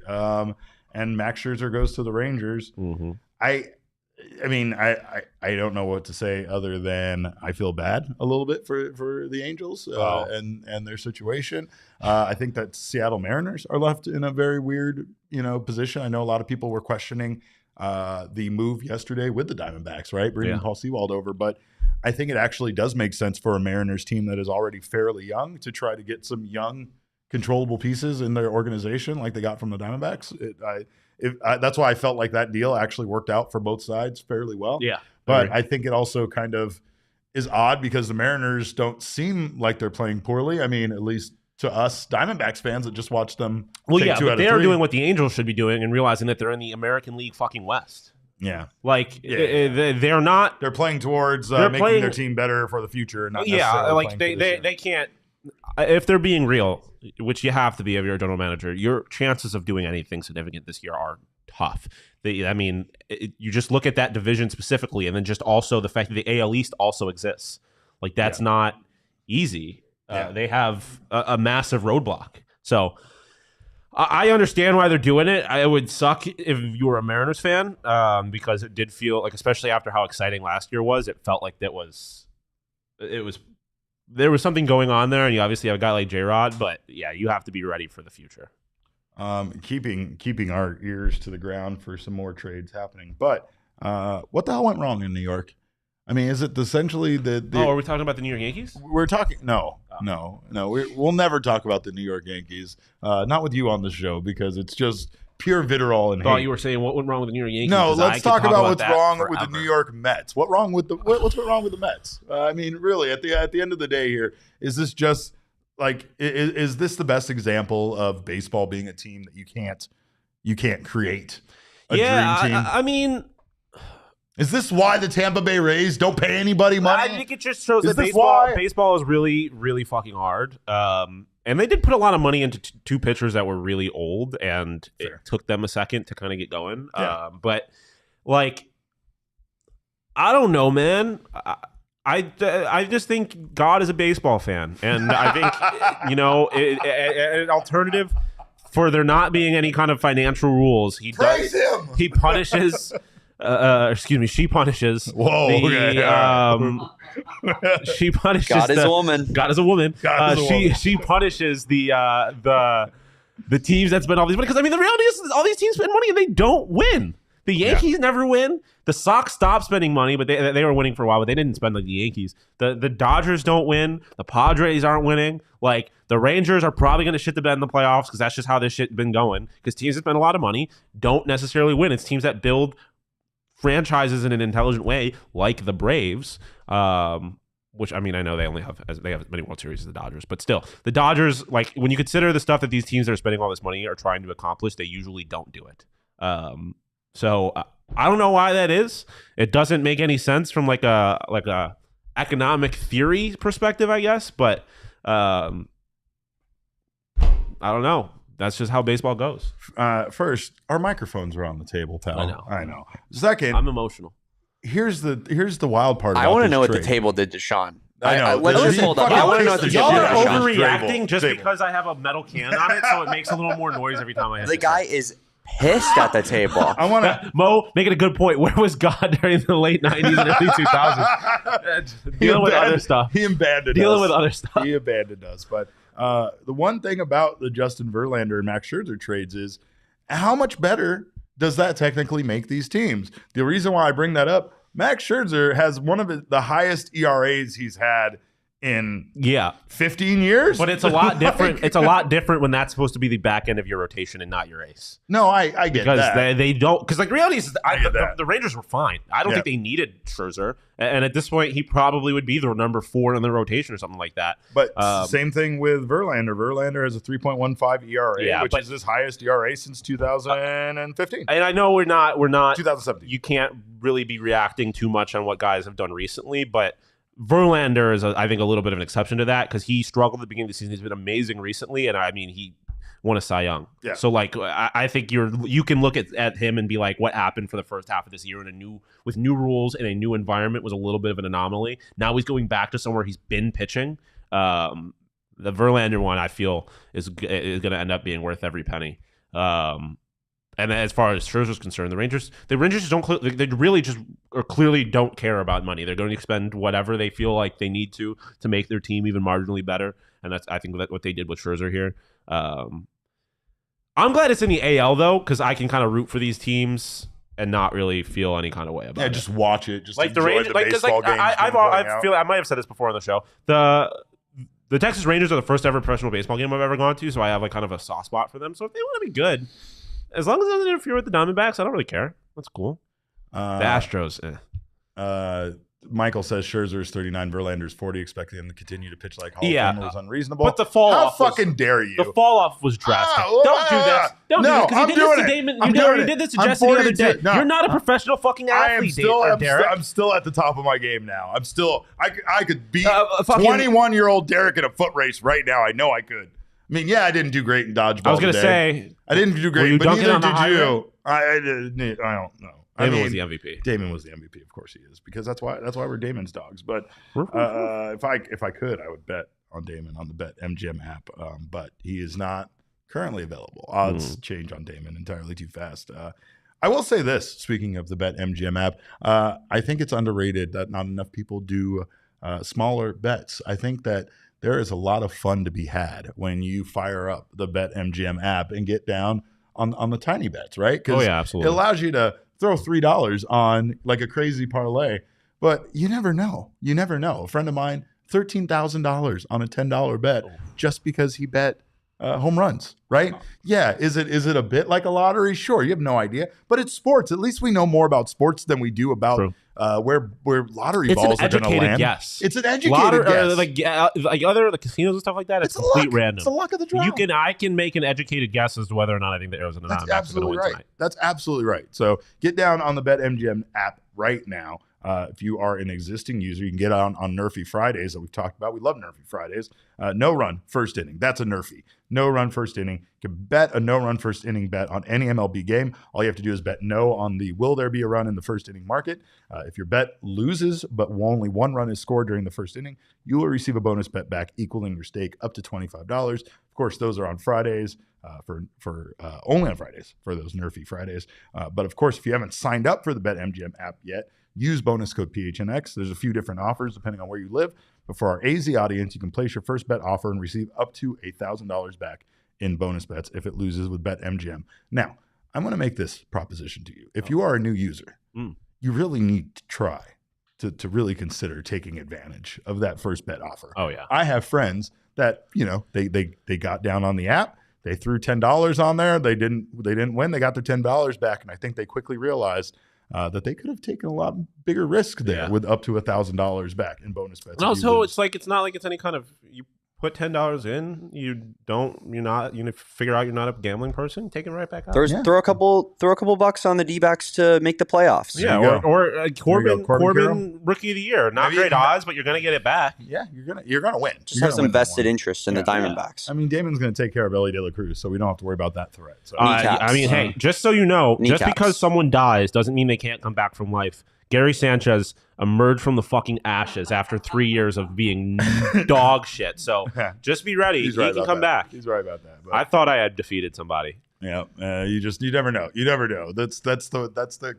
And Max Scherzer goes to the Rangers. Mm-hmm. I mean, I don't know what to say other than I feel bad a little bit for the Angels and their situation. I think that Seattle Mariners are left in a very weird, position. I know a lot of people were questioning the move yesterday with the Diamondbacks, right? Bringing Paul Sewald over, but I think it actually does make sense for a Mariners team that is already fairly young to try to get some young, controllable pieces in their organization like they got from the Diamondbacks. That's why I felt like that deal actually worked out for both sides fairly well. Yeah. But I think it also kind of is odd because the Mariners don't seem like they're playing poorly. I mean, at least to us Diamondbacks fans that just watched them take 2 out of 3. They're doing what the Angels should be doing and realizing that they're in the American League fucking West. Yeah. Like, they're not... They're playing towards making their team better for the future. And not necessarily they can't... If they're being real, which you have to be if you're a general manager, your chances of doing anything significant this year are tough. You just look at that division specifically, and then just also the fact that the AL East also exists. Like, that's not easy. They have a massive roadblock. So I understand why they're doing it. It would suck if you were a Mariners fan, because it did feel like, especially after how exciting last year was, it felt like there was something going on there, and you obviously have a guy like ERod, but you have to be ready for the future. Keeping our ears to the ground for some more trades happening. But what the hell went wrong in New York? I mean, is it essentially the are we talking about the New York Yankees? We're talking no. We'll never talk about the New York Yankees. Not with you on the show because it's just pure vitriol and hate. I thought you were saying what went wrong with the New York Yankees. No, let's talk about what's wrong forever. with the New York Mets. What's wrong with the Mets? I mean, really, at the end of the day, here is this just like is this the best example of baseball being a team that you can't create a dream team? I mean. Is this why the Tampa Bay Rays don't pay anybody money? I think it just shows that baseball is really, really fucking hard. And they did put a lot of money into two pitchers that were really old, and it took them a second to kind of get going. Yeah. But, like, I don't know, man. I just think God is a baseball fan. And I think, an alternative for there not being any kind of financial rules, he punishes... she punishes. Whoa! She punishes. God is a woman. God is a woman. She punishes the teams that spend all these money. Because I mean, the reality is, all these teams spend money and they don't win. The Yankees never win. The Sox stopped spending money, but they were winning for a while, but they didn't spend like the Yankees. The Dodgers don't win. The Padres aren't winning. Like the Rangers are probably going to shit the bed in the playoffs because that's just how this shit been going. Because teams that spend a lot of money don't necessarily win. It's teams that build franchises in an intelligent way, like the Braves, which I mean, I know they have as many World Series as the Dodgers, but still, the Dodgers, like when you consider the stuff that these teams that are spending all this money are trying to accomplish, they usually don't do it. So I don't know why that is. It doesn't make any sense from like a economic theory perspective, I guess, but I don't know. That's just how baseball goes. First, our microphones are on the table, pal. I know. Second, I'm emotional. Here's the wild part. I want to know what the table did to Shawn. I know. Let's hold up. I want to know what the y'all table are did to Shawn. overreacting just because I have a metal can on it, so it makes a little more noise every time I hit The guy is pissed at the table. I want to Mo making a good point. Where was God during the late 90s and early 2000s? Dealing with other stuff. He abandoned us. Dealing with other stuff. He abandoned us. But the one thing about the Justin Verlander and Max Scherzer trades is how much better does that technically make these teams? The reason why I bring that up, Max Scherzer has one of the highest ERAs he's had in 15 years. But it's a lot different. It's a lot different when that's supposed to be the back end of your rotation and not your ace. No, I get that. Because they don't. Because like the reality is, the Rangers were fine. I don't think they needed Scherzer. And at this point, he probably would be the number 4 in the rotation or something like that. But same thing with Verlander. Verlander has a 3.15 ERA, which is his highest ERA since 2015. And I know we're not 2017. You can't really be reacting too much on what guys have done recently, but Verlander is, I think, a little bit of an exception to that because he struggled at the beginning of the season. He's been amazing recently, and I mean, he won a Cy Young. Yeah. So, like, I think you can look at him and be like, what happened for the first half of this year with new rules in a new environment was a little bit of an anomaly. Now he's going back to somewhere he's been pitching. The Verlander one, I feel, is going to end up being worth every penny. And as far as Scherzer's concerned, the Rangers they really just or clearly don't care about money. They're going to expend whatever they feel like they need to make their team even marginally better. And that's, I think, that's what they did with Scherzer here. I'm glad it's in the AL though, because I can kind of root for these teams and not really feel any kind of way about it. Yeah, just watch it. Just like enjoy the Rangers, baseball games. I might have said this before on the show. The Texas Rangers are the first ever professional baseball game I've ever gone to, so I have like kind of a soft spot for them. So if they want to be good, as long as it doesn't interfere with the Diamondbacks, I don't really care. That's cool. The Astros. Michael says Scherzer's 39, Verlander's 40, expecting him to continue to pitch like Hall of Famer was unreasonable. But the fall How off fucking dare you? The fall off was drastic. Don't do this. Don't do this because you did this to Damon. You did this to Jesse the other day. No, you're not a professional fucking athlete, Derek. I'm still at the top of my game now. I'm still. I could beat 21-year-old Derek in a foot race right now. I know I could. I mean, yeah, I didn't do great in dodgeball. I was going to say I didn't do great, but neither did you. I don't know. Damon was the MVP. Damon was the MVP, of course he is, because that's why we're Damon's dogs. But if I could, I would bet on Damon on the Bet MGM app. But he is not currently available. Odds change on Damon entirely too fast. I will say this: speaking of the Bet MGM app, I think it's underrated that not enough people do smaller bets. I think that there is a lot of fun to be had when you fire up the Bet MGM app and get down on the tiny bets, right? Oh yeah, absolutely. It allows you to throw $3 on like a crazy parlay, But you never know. You never know. A friend of mine, $13,000 on a $10 bet just because he bet home runs, right? Yeah. Is it a bit like a lottery? Sure. You have no idea, but it's sports. At least we know more about sports than we do about where lottery balls are going to land. Guess. It's an educated guess. Like other the casinos and stuff like that. It's complete random. It's a luck of the draw. I can make an educated guess as to whether or not I think the Arizona Diamondbacks are going to win tonight. That's absolutely right. So get down on the BetMGM app right now. If you are an existing user, you can get on Nerfy Fridays that we've talked about. We love Nerfy Fridays. No run first inning. That's a Nerfy. No run first inning. You can bet a no run first inning bet on any MLB game. All you have to do is bet no on the will there be a run in the first inning market. If your bet loses but only one run is scored during the first inning, you will receive a bonus bet back equaling your stake up to $25. Of course, those are on Fridays. For only on Fridays for those Nerfy Fridays. But of course, if you haven't signed up for the BetMGM app yet, use bonus code PHNX. There's a few different offers depending on where you live. But for our AZ audience, you can place your first bet offer and receive up to $1,000 back in bonus bets if it loses with BetMGM. Now, I'm going to make this proposition to you. If you are a new user, you really need to try to really consider taking advantage of that first bet offer. Oh, yeah. I have friends that, they got down on the app. They threw $10 on there. They didn't win. They got their $10 back. And I think they quickly realized that they could have taken a lot bigger risk there with up to $1,000 back in bonus bets. No, so it's not like it's any kind of, you put $10 in, you figure out you're not a gambling person, take it right back out. Throw a couple bucks on the D-backs to make the playoffs. Yeah, or Corbin Rookie of the Year. Not great odds, but you're gonna get it back. Yeah, you're gonna win. Just have some vested interest in the Diamondbacks. Yeah. I mean, Damon's gonna take care of Ellie De La Cruz, so we don't have to worry about that threat. So. Hey, just so you know, just because someone dies doesn't mean they can't come back from life. Gary Sanchez emerged from the fucking ashes after 3 years of being dog shit. So just be ready. He can come back. He's right about that. But I thought I had defeated somebody. Yeah, you never know. You never know. That's the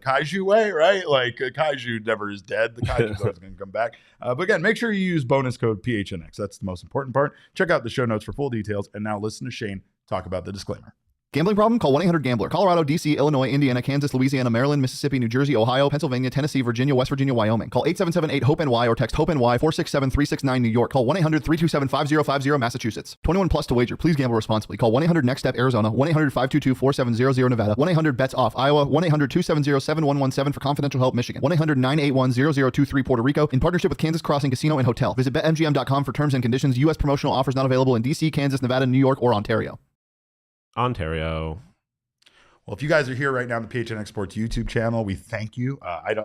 kaiju way, right? Like kaiju never is dead. The kaiju's always going to come back. But again, make sure you use bonus code PHNX. That's the most important part. Check out the show notes for full details. And now listen to Shane talk about the disclaimer. Gambling problem? Call 1-800-GAMBLER. Colorado, D.C., Illinois, Indiana, Kansas, Louisiana, Maryland, Mississippi, New Jersey, Ohio, Pennsylvania, Tennessee, Virginia, West Virginia, Wyoming. Call 877-8-HOPE-NY or text HOPE-NY 467-369 New York. Call 1-800-327-5050 Massachusetts. 21 plus to wager. Please gamble responsibly. Call 1-800-NEXT-STEP Arizona. 1-800-522-4700 Nevada. 1-800-BETS-OFF Iowa. 1-800-270-7117 for confidential help Michigan. 1-800-981-0023 Puerto Rico. In partnership with Kansas Crossing Casino and Hotel. Visit BetMGM.com for terms and conditions. U.S. promotional offers not available in D.C., Kansas, Nevada, New York, or Ontario. Well, if you guys are here right now on the PHNX Sports YouTube channel, we thank you.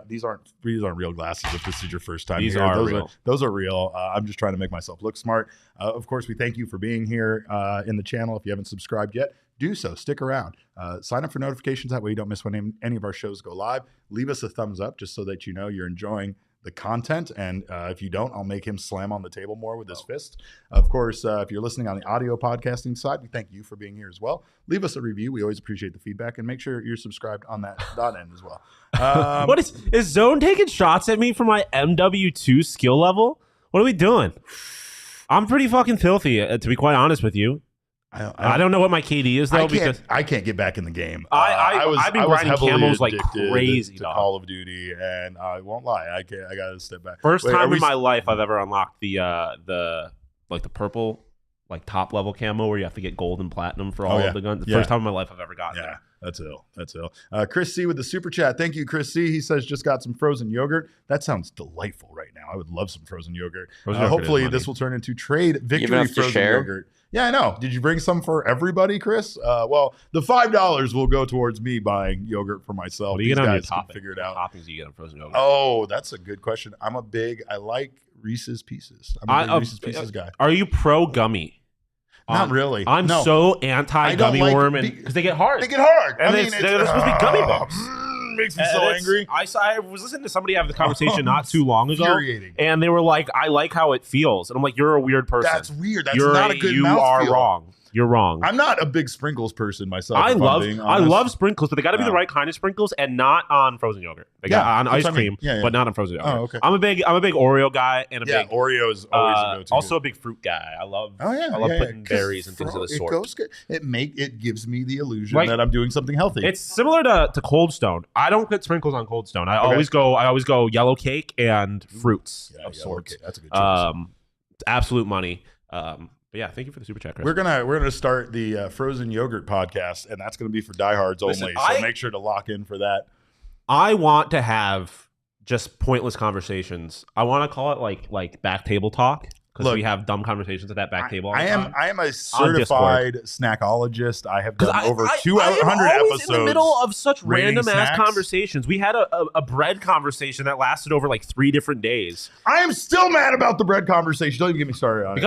These aren't real glasses. If this is your first time these here, are real. Those are real. I'm just trying to make myself look smart. Of course, we thank you for being here in the channel. If you haven't subscribed yet, do so. Stick around. Sign up for notifications. That way you don't miss when any of our shows go live. Leave us a thumbs up just so that you know you're enjoying the content, and if you don't, I'll make him slam on the table more with his fist. Of course, if you're listening on the audio podcasting side, we thank you for being here as well. Leave us a review. We always appreciate the feedback, and make sure you're subscribed on that end as well. What is Zone taking shots at me for my MW2 skill level? What are we doing? I'm pretty fucking filthy, to be quite honest with you. I don't know what my KD is though, because I can't get back in the game. I've been grinding camos like crazy to Call of Duty, and I won't lie, I gotta step back. First time in my life I've ever unlocked the purple top level camo where you have to get gold and platinum for all of the guns. First time in my life I've ever gotten there. That's ill. Chris C with the super chat. Thank you, Chris C. He says just got some frozen yogurt. That sounds delightful right now. I would love some frozen yogurt. Hopefully this will turn into trade victory frozen yogurt. Yeah, I know. Did you bring some for everybody, Chris? Well, the $5 will go towards me buying yogurt for myself. What do you get on your topping? Figure it out. What toppings do you get on frozen yogurt? Oh, that's a good question. I like Reese's Pieces. I'm a big Reese's Pieces guy. Are you pro gummy? Not really. I'm so anti-gummy worm because they get hard. They get hard. And they're supposed to be gummy bears. Makes me so angry. I was listening to somebody have the conversation not too long ago, and they were like, "I like how it feels," and I'm like, "You're a weird person. That's weird. That's not a good mouthfeel. You are wrong." You're wrong. I'm not a big sprinkles person myself. I love sprinkles, but they got to be the right kind of sprinkles and not on frozen yogurt. They got on ice cream, but not on frozen yogurt. Oh, okay. I'm a big Oreo guy and a big Oreo is always a go-to. Also a big fruit guy. I love putting berries and things of the sort. It gives me the illusion that I'm doing something healthy. It's similar to Cold Stone. I don't put sprinkles on Cold Stone. I always go yellow cake and fruits of sorts. That's a good choice. Absolute money. But yeah, thank you for the super chat, Chris. We're gonna start the frozen yogurt podcast, and that's gonna be for diehards only. So make sure to lock in for that. I want to have just pointless conversations. I want to call it like back table talk. Because we have dumb conversations at that back table. I am a certified snackologist. I have done over 200 episodes. In the middle of such random ass conversations. We had a bread conversation that lasted over like 3 different days. I am still mad about the bread conversation. Don't even get me started on it.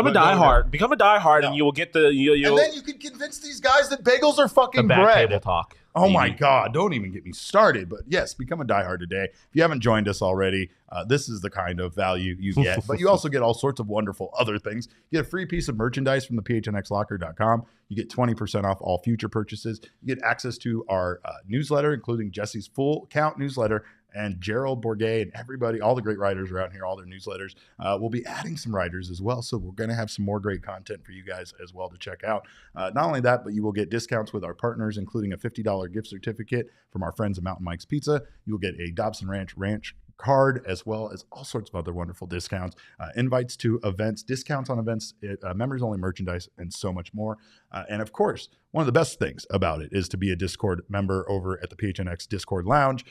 Become a diehard, and you will get the. And then you can convince these guys that bagels are fucking bread. Back table talk. Oh my God, don't even get me started. But yes, become a diehard today. If you haven't joined us already, this is the kind of value you get. But you also get all sorts of wonderful other things. You get a free piece of merchandise from the PHNXLocker.com. You get 20% off all future purchases. You get access to our newsletter, including Jesse's full count newsletter, and Gerald Bourget and everybody, all the great writers around here, all their newsletters. We'll be adding some writers as well. So we're going to have some more great content for you guys as well to check out. Not only that, but you will get discounts with our partners, including a $50 gift certificate from our friends at Mountain Mike's Pizza. You'll get a Dobson Ranch card, as well as all sorts of other wonderful discounts, invites to events, discounts on events, members only merchandise, and so much more. And of course, one of the best things about it is to be a Discord member over at the PHNX Discord Lounge.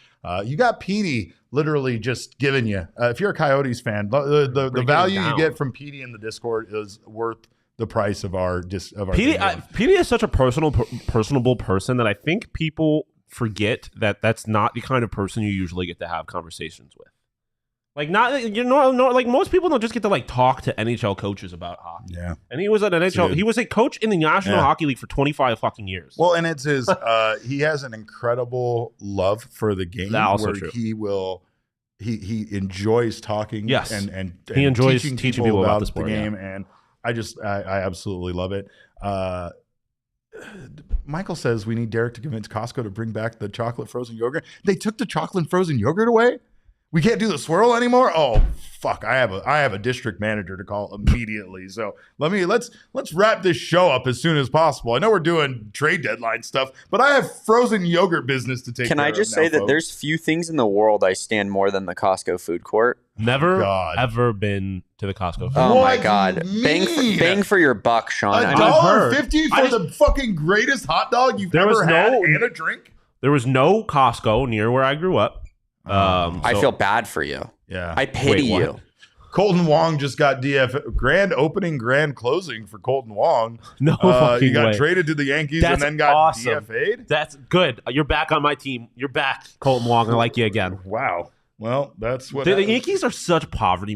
You got Petey literally just giving you, if you're a Coyotes fan, the value you get from Petey in the Discord is worth the price of our Petey is such a personable person that I think people forget that that's not the kind of person you usually get to have conversations with. Like like most people don't just get to like talk to NHL coaches about hockey. Yeah. And he was an NHL. He was a coach in the National Hockey League for 25 fucking years. Well, and it's his he has an incredible love for the game where he enjoys talking and he enjoys teaching people about the sport, game and I absolutely love it. Michael says we need Derek to convince Costco to bring back the chocolate frozen yogurt. They took the chocolate frozen yogurt away? We can't do the swirl anymore? Oh, fuck. I have a district manager to call immediately. So let's wrap this show up as soon as possible. I know we're doing trade deadline stuff, but I have frozen yogurt business to take care of. Can I just say that there's few things in the world I stand more than the Costco food court? Never ever been to the Costco. Oh my God! Bang for your buck, Shawn. $1.50 for the fucking greatest hot dog you've ever had and a drink. There was no Costco near where I grew up. I feel bad for you. Yeah, I pity you. Colton Wong just got grand opening, grand closing for Colton Wong. No fucking he got way. Traded to the Yankees and then got DFA'd. That's good. You're back on my team. You're back, Colton Wong. I like you again. Wow. Well, that's what the Yankees are such poverty.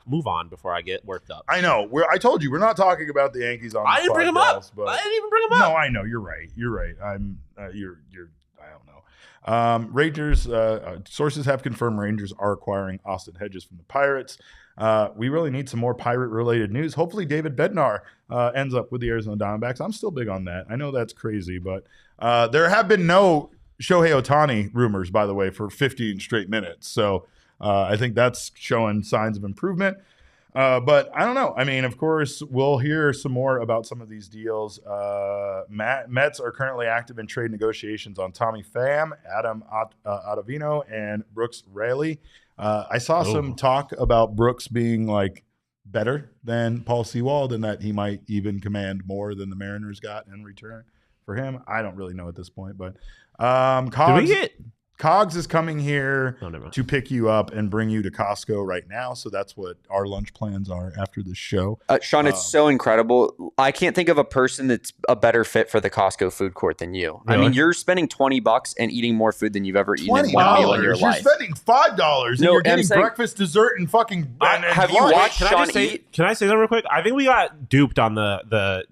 Move on before I get worked up. I know. I told you we're not talking about the Yankees on. I didn't bring them up. I didn't even bring them up. No, I know. You're right. You're right. You're. I don't know. Rangers. Sources have confirmed Rangers are acquiring Austin Hedges from the Pirates. We really need some more pirate-related news. Hopefully, David Bednar ends up with the Arizona Diamondbacks. I'm still big on that. I know that's crazy, but there have been no Shohei Ohtani rumors, by the way, for 15 straight minutes. So I think that's showing signs of improvement. But I don't know. I mean, of course, we'll hear some more about some of these deals. Mets are currently active in trade negotiations on Tommy Pham, Adam Ottavino, and Brooks Raley. I saw some talk about Brooks being like better than Paul Sewald and that he might even command more than the Mariners got in return for him. I don't really know at this point, but Cogs is coming here to pick you up and bring you to Costco right now. So that's what our lunch plans are after the show. Shawn, it's so incredible. I can't think of a person that's a better fit for the Costco food court than you. Really? I mean, you're spending $20 and eating more food than you've ever eaten in one meal in your life. You're spending $5 and you're getting breakfast, dessert, and fucking have you watched Shawn eat? Can I say something real quick? I think we got duped on the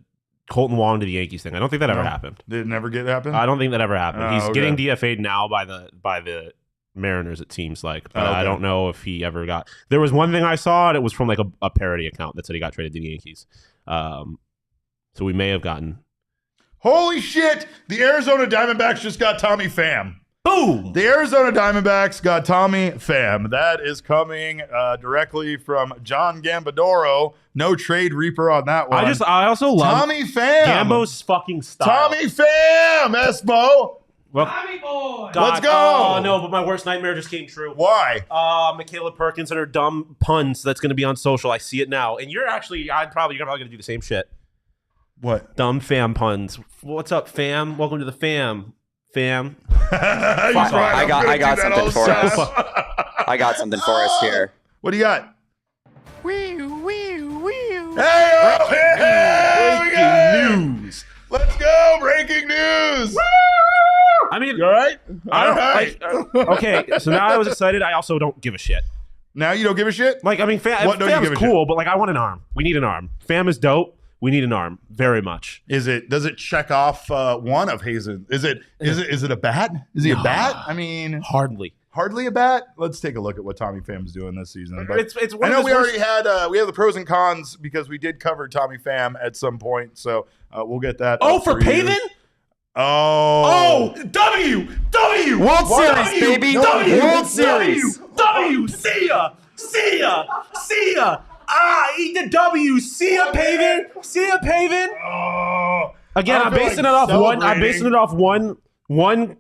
Colton Wong to the Yankees thing. I don't think that ever happened. Did it never happen? I don't think that ever happened. He's getting DFA'd now by the Mariners, it seems like. But I don't know if he ever got... There was one thing I saw, and it was from like a parody account that said he got traded to the Yankees. So we may have gotten Holy shit! The Arizona Diamondbacks just got Tommy Pham. Boom! The Arizona Diamondbacks got Tommy Pham. That is coming directly from John Gambadoro. No trade reaper on that one. I also love Tommy Pham. Gambo's fucking style. Tommy Pham, Espo. Well, Tommy boy. Let's go. Oh no, but my worst nightmare just came true. Why? Michaela Perkins and her dumb puns. That's going to be on social. I see it now, and you're probably going to do the same shit. What? Dumb fam puns. What's up, fam? Welcome to the fam. Fam. I got something for us. I got something for us here. What do you got? Wee. Hey, news. Let's go. Breaking news. I mean, You all right? all right. Okay, so now I was excited. I also don't give a shit. Now you don't give a shit? Like, I mean, Fam's cool, but like, I want an arm. We need an arm. Fam is dope. We need an arm very much. Does it check off one of Hazen? Is it a bat? Is he a bat? I mean, Hardly a bat. Let's take a look at what Tommy Pham's doing this season. But it's I know we already had we have the pros and cons because we did cover Tommy Pham at some point, so we'll get that. Oh, for Pavin? Oh, W World Series, baby. World Series. W. See ya. Eat the W. See ya, Pavin. Oh. Again, I'm basing it off one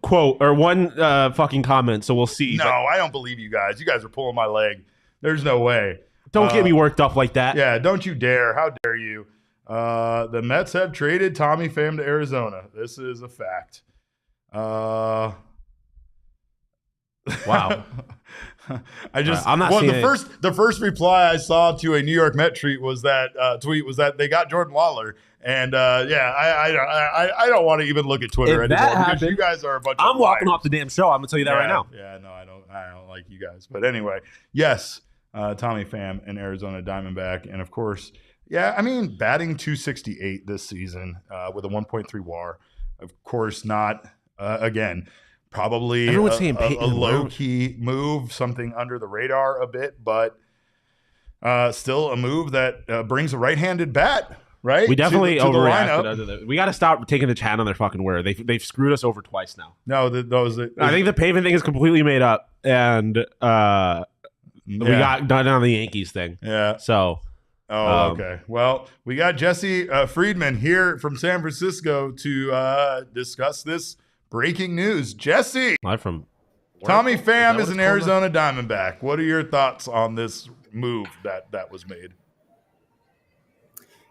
quote or one fucking comment. So we'll see. No, I don't believe you guys. You guys are pulling my leg. There's no way. Don't get me worked up like that. Yeah, don't you dare. How dare you? The Mets have traded Tommy Pham to Arizona. This is a fact. Wow. I'm not seeing the first reply I saw to a New York Met tweet was that they got Jordan Lawler, and I don't want to even look at Twitter anymore because you guys are a bunch. I'm of walking liars. off the damn show. I'm gonna tell you that right now. Yeah, no, I don't like you guys. But anyway, yes, Tommy Pham, an Arizona Diamondback, and of course, yeah, I mean, batting .268 this season with a 1.3 WAR. Of course, not again. Probably a low-key move, something under the radar a bit, but still a move that brings a right-handed bat, right? We definitely to the overreacted. We got to stop taking the chat on their fucking word. They've screwed us over twice now. No, I think the Pavin thing is completely made up, and we got done on the Yankees thing. Yeah. So. Okay. Well, we got Jesse Friedman here from San Francisco to discuss this breaking news. Jesse, from Tommy Pham is an Arizona Diamondback. What are your thoughts on this move that was made?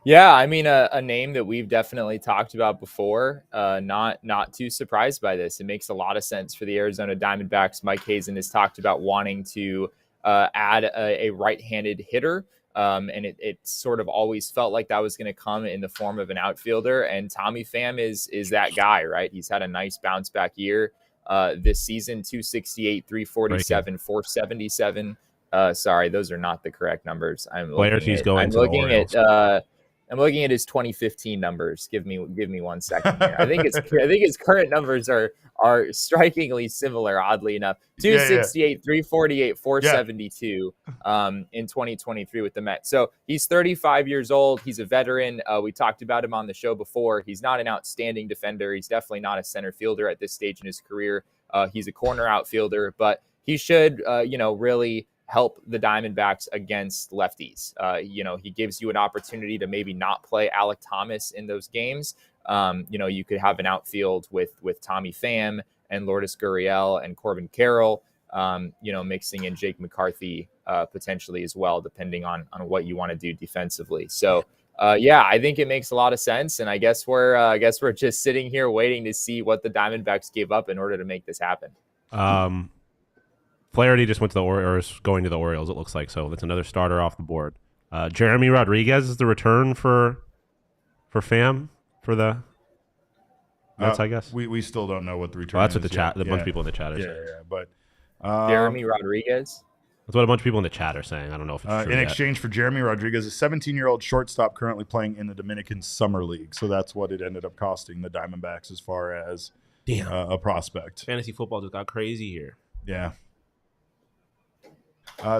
Yeah, I mean, a name that we've definitely talked about before. Not too surprised by this. It makes a lot of sense for the Arizona Diamondbacks. Mike Hazen has talked about wanting to add a right-handed hitter. And it sort of always felt like that was going to come in the form of an outfielder. And Tommy Pham is that guy, right? He's had a nice bounce back year this season, 268, 347, 477. Sorry, those are not the correct numbers. I'm looking at his 2015 numbers. Give me 1 second here. I think his current numbers are strikingly similar, oddly enough. 268, 348, 472 in 2023 with the Mets. So he's 35 years old. He's a veteran. We talked about him on the show before. He's not an outstanding defender. He's definitely not a center fielder at this stage in his career. He's a corner outfielder, but he should, really help the Diamondbacks against lefties. He gives you an opportunity to maybe not play Alek Thomas in those games. You could have an outfield with Tommy Pham and Lourdes Gurriel and Corbin Carroll, mixing in Jake McCarthy potentially as well, depending on what you want to do defensively. So, I think it makes a lot of sense. And I guess we're just sitting here waiting to see what the Diamondbacks gave up in order to make this happen. Flaherty just went to the Orioles, going to the Orioles, it looks like. So that's another starter off the board. Jeremy Rodriguez is the return for Pham for the Mets, I guess. We still don't know what the return that's is. What a bunch of people in the chat are saying. Yeah, but Jeremy Rodriguez? That's what a bunch of people in the chat are saying. I don't know if it's true in yet. exchange for Jeremy Rodriguez, a 17-year-old shortstop currently playing in the Dominican Summer League. So that's what it ended up costing the Diamondbacks as far as a prospect. Fantasy football just got crazy here. Yeah.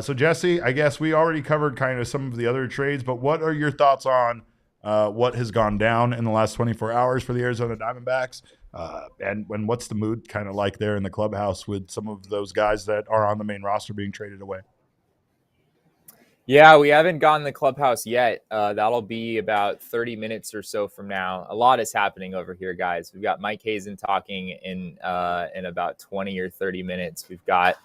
So, Jesse, I guess we already covered kind of some of the other trades, but what are your thoughts on what has gone down in the last 24 hours for the Arizona Diamondbacks, and what's the mood kind of like there in the clubhouse with some of those guys that are on the main roster being traded away? Yeah, we haven't gotten the clubhouse yet. That'll be about 30 minutes or so from now. A lot is happening over here, guys. We've got Mike Hazen talking in about 20 or 30 minutes. We've got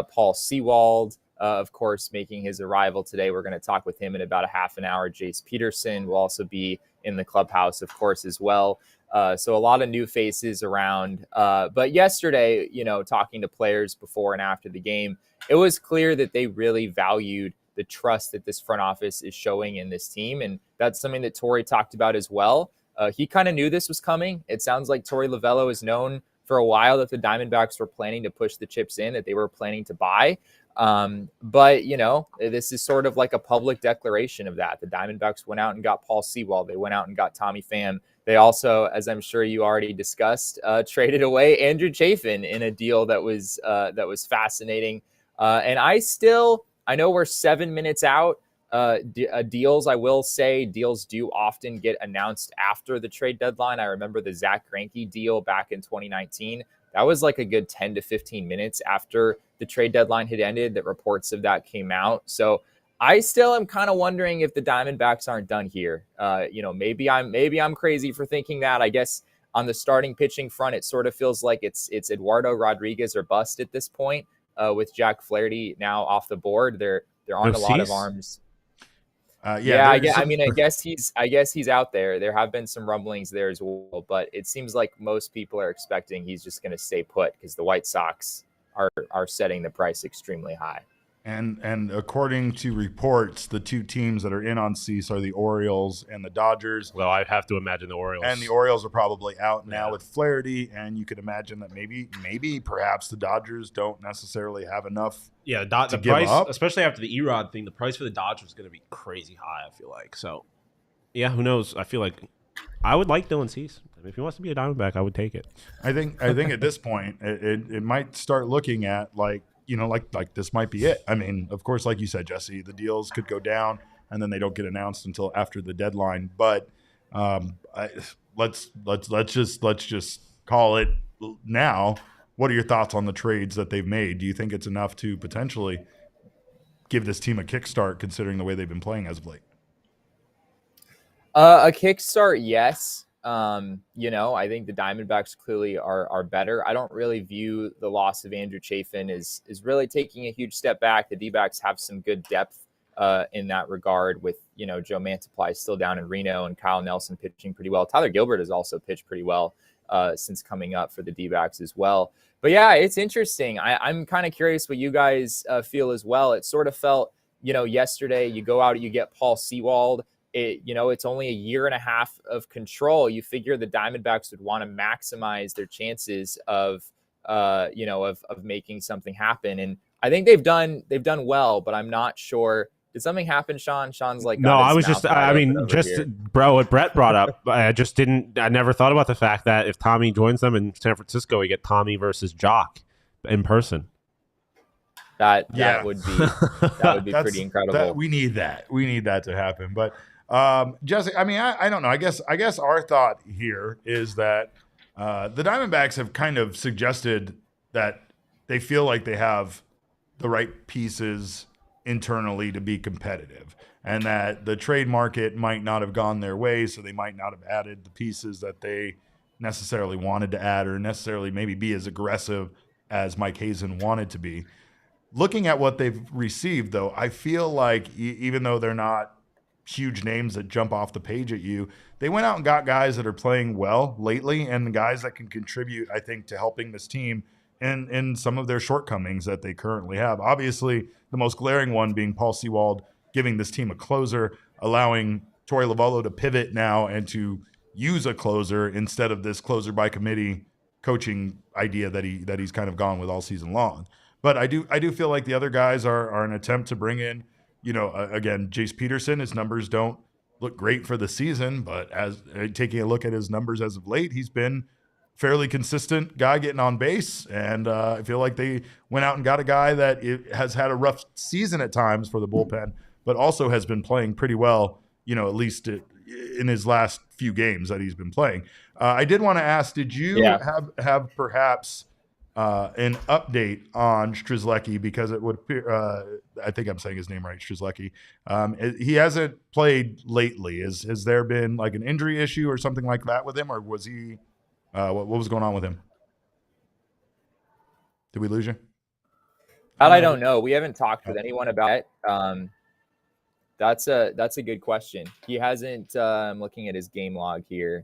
Paul Sewald, of course, making his arrival today. We're going to talk with him in about a half an hour. Jace Peterson will also be in the clubhouse, of course, as well. So a lot of new faces around. But yesterday, talking to players before and after the game, it was clear that they really valued the trust that this front office is showing in this team. And that's something that Torey talked about as well. He kind of knew this was coming. It sounds like Torey Lovullo has known for a while that the Diamondbacks were planning to push the chips in, that they were planning to buy. But, this is sort of like a public declaration of that. The Diamondbacks went out and got Paul Sewald. They went out and got Tommy Pham. They also, as I'm sure you already discussed, traded away Andew Chafin in a deal that was fascinating. And I know we're 7 minutes out. Deals, I will say, deals do often get announced after the trade deadline. I remember the Zach Greinke deal back in 2019. That was like a good 10 to 15 minutes after the trade deadline had ended that reports of that came out. So I still am kind of wondering if the Diamondbacks aren't done here. Maybe I'm crazy for thinking that. I guess on the starting pitching front, it sort of feels like it's Eduardo Rodriguez or bust at this point. With Jack Flaherty now off the board, they're on a lot of arms. I guess he's out there. There have been some rumblings there as well, but it seems like most people are expecting he's just going to stay put because the White Sox are setting the price extremely high. And according to reports, the two teams that are in on Cease are the Orioles and the Dodgers. Well, I'd have to imagine the Orioles. And the Orioles are probably out now with Flaherty, and you could imagine that maybe perhaps the Dodgers don't necessarily have enough. Yeah, the price, especially after the ERod thing, the price for the Dodgers is going to be crazy high, I feel like. So, yeah, who knows? I feel like I would like Dylan Cease. If he wants to be a Diamondback, I would take it. I think at this point, it might start looking at like this might be it. I mean, of course, like you said, Jesse, the deals could go down and then they don't get announced until after the deadline. But let's just call it now. What are your thoughts on the trades that they've made? Do you think it's enough to potentially give this team a kickstart, considering the way they've been playing as of late? A kickstart, yes. I think the Diamondbacks clearly are better. I don't really view the loss of Andew Chafin as really taking a huge step back. The D-backs have some good depth in that regard with, Joe Mantiply still down in Reno and Kyle Nelson pitching pretty well. Tyler Gilbert has also pitched pretty well since coming up for the D-backs as well. But yeah, it's interesting. I'm kind of curious what you guys feel as well. It sort of felt, yesterday you go out, you get Paul Sewald. It's only a year and a half of control. You figure the Diamondbacks would want to maximize their chances of making something happen. And I think they've done well, but I'm not sure. Did something happen, Shawn? Shawn's like, no, I was bro, what Brett brought up, I never thought about the fact that if Tommy joins them in San Francisco, we get Tommy versus Jock in person. That would be pretty incredible. We need that. We need that to happen. But Jesse, I mean, I don't know. I guess our thought here is that the Diamondbacks have kind of suggested that they feel like they have the right pieces internally to be competitive, and that the trade market might not have gone their way, so they might not have added the pieces that they necessarily wanted to add, or necessarily maybe be as aggressive as Mike Hazen wanted to be. Looking at what they've received, though, I feel like even though they're not huge names that jump off the page at you, they went out and got guys that are playing well lately, and the guys that can contribute, I think, to helping this team in some of their shortcomings that they currently have. Obviously, the most glaring one being Paul Sewald giving this team a closer, allowing Torey Lovullo to pivot now and to use a closer instead of this closer by committee coaching idea that he's kind of gone with all season long. But I do feel like the other guys are an attempt to bring in, again, Jace Peterson. His numbers don't look great for the season, but as taking a look at his numbers as of late, he's been fairly consistent guy getting on base. And I feel like they went out and got a guy that has had a rough season at times for the bullpen, but also has been playing pretty well, at least in his last few games that he's been playing. I did want to ask, did you have perhaps an update on Strzelecki, because it would appear, I think I'm saying his name right, Strzelecki. He hasn't played lately. Has there been like an injury issue or something like that with him, or was he? What was going on with him? Did we lose you? I don't know. We haven't talked with anyone about it. That's a good question. He hasn't. I'm looking at his game log here.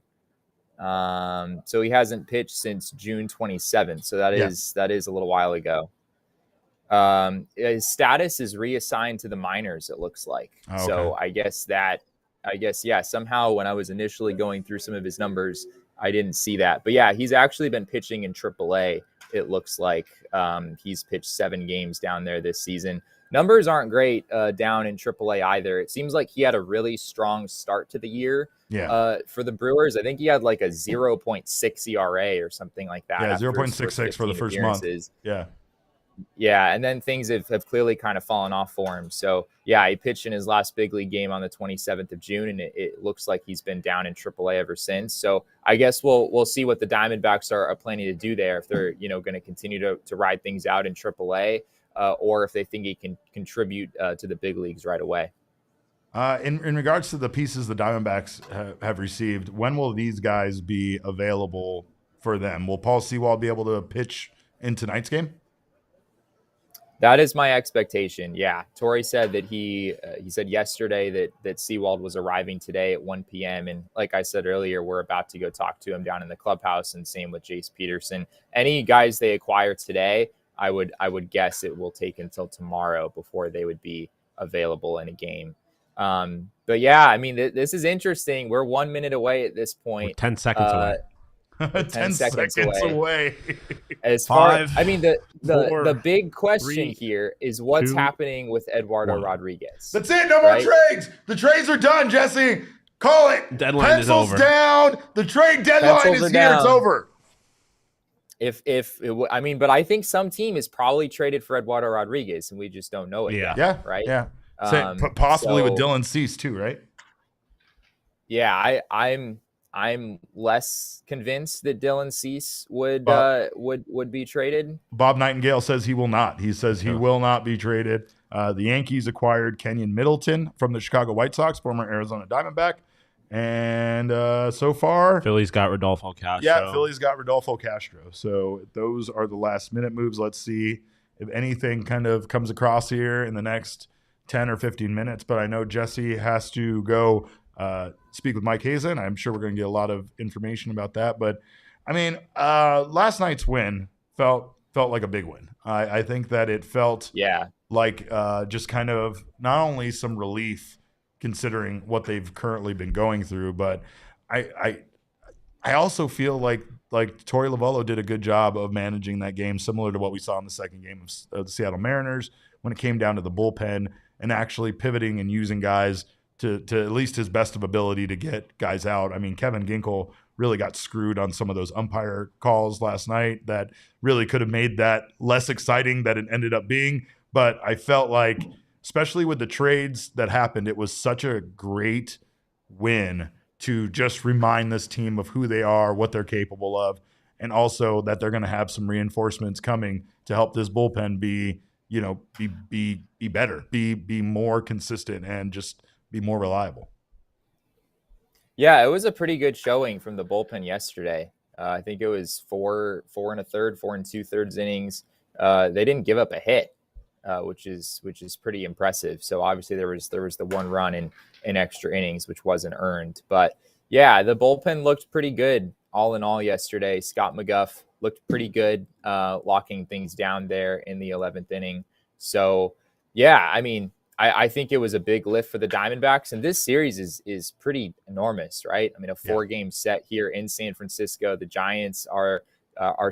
So he hasn't pitched since June 27th. So that is a little while ago. His status is reassigned to the minors, it looks like. Oh, okay. So I guess, somehow when I was initially going through some of his numbers, I didn't see that. But yeah, he's actually been pitching in AAA. It looks like he's pitched 7 games down there this season. Numbers aren't great down in AAA either. It seems like he had a really strong start to the year. For the Brewers. I think he had like a 0.6 ERA or something like that. Yeah, 0.66 for the first month. Yeah, and then things have clearly kind of fallen off for him. So, yeah, he pitched in his last big league game on the 27th of June, and it looks like he's been down in AAA ever since. So, I guess we'll see what the Diamondbacks are planning to do there, if they're going to continue to ride things out in AAA, or if they think he can contribute to the big leagues right away. In regards to the pieces the Diamondbacks have received, when will these guys be available for them? Will Paul Sewald be able to pitch in tonight's game? That is my expectation. Yeah. Torrey said that he said yesterday that Sewald was arriving today at 1 p.m. And like I said earlier, we're about to go talk to him down in the clubhouse, and same with Jace Peterson. Any guys they acquire today, I would guess it will take until tomorrow before they would be available in a game. But yeah, I mean, this is interesting. We're 1 minute away at this point. We're 10 seconds away. 10 seconds away. As Five, far, I mean, the big question here is what's happening with Eduardo Rodriguez. That's it. No more trades. The trades are done, Jesse. Call it. Deadline Pencils is over. Down. The trade deadline is here. It's over. But I think some team is probably traded for Eduardo Rodriguez, and we just don't know it yet. Yeah. Right. Yeah. Possibly with Dylan Cease too, right? Yeah, I'm less convinced that Dylan Cease would be traded. Bob Nightingale says he will not. He says he will not be traded. The Yankees acquired Kenyon Middleton from the Chicago White Sox, former Arizona Diamondback. And so far, Philly's got Rodolfo Castro. Yeah, Philly's got Rodolfo Castro. So those are the last minute moves. Let's see if anything kind of comes across here in the next 10 or 15 minutes. But I know Jesse has to go speak with Mike Hazen. I'm sure we're going to get a lot of information about that. But I mean, last night's win felt like a big win. I think that it felt like just kind of not only some relief considering what they've currently been going through, but I also feel like Torey Lovullo did a good job of managing that game, similar to what we saw in the second game of the Seattle Mariners when it came down to the bullpen and actually pivoting and using guys to at least his best of ability to get guys out. I mean, Kevin Ginkel really got screwed on some of those umpire calls last night that really could have made that less exciting than it ended up being. But I felt like, especially with the trades that happened, it was such a great win to just remind this team of who they are, what they're capable of, and also that they're going to have some reinforcements coming to help this bullpen be better, be more consistent, and just be more reliable. Yeah, it was a pretty good showing from the bullpen yesterday. I think it was 4 1/3, 4 2/3 innings. They didn't give up a hit, which is pretty impressive. So obviously there was the 1 run in extra innings, which wasn't earned. But yeah, the bullpen looked pretty good all in all yesterday. Scott McGough looked pretty good, locking things down there in the 11th inning. So yeah, I mean, I think it was a big lift for the Diamondbacks, and this series is pretty enormous, right? I mean, a 4-game set here in San Francisco. The Giants are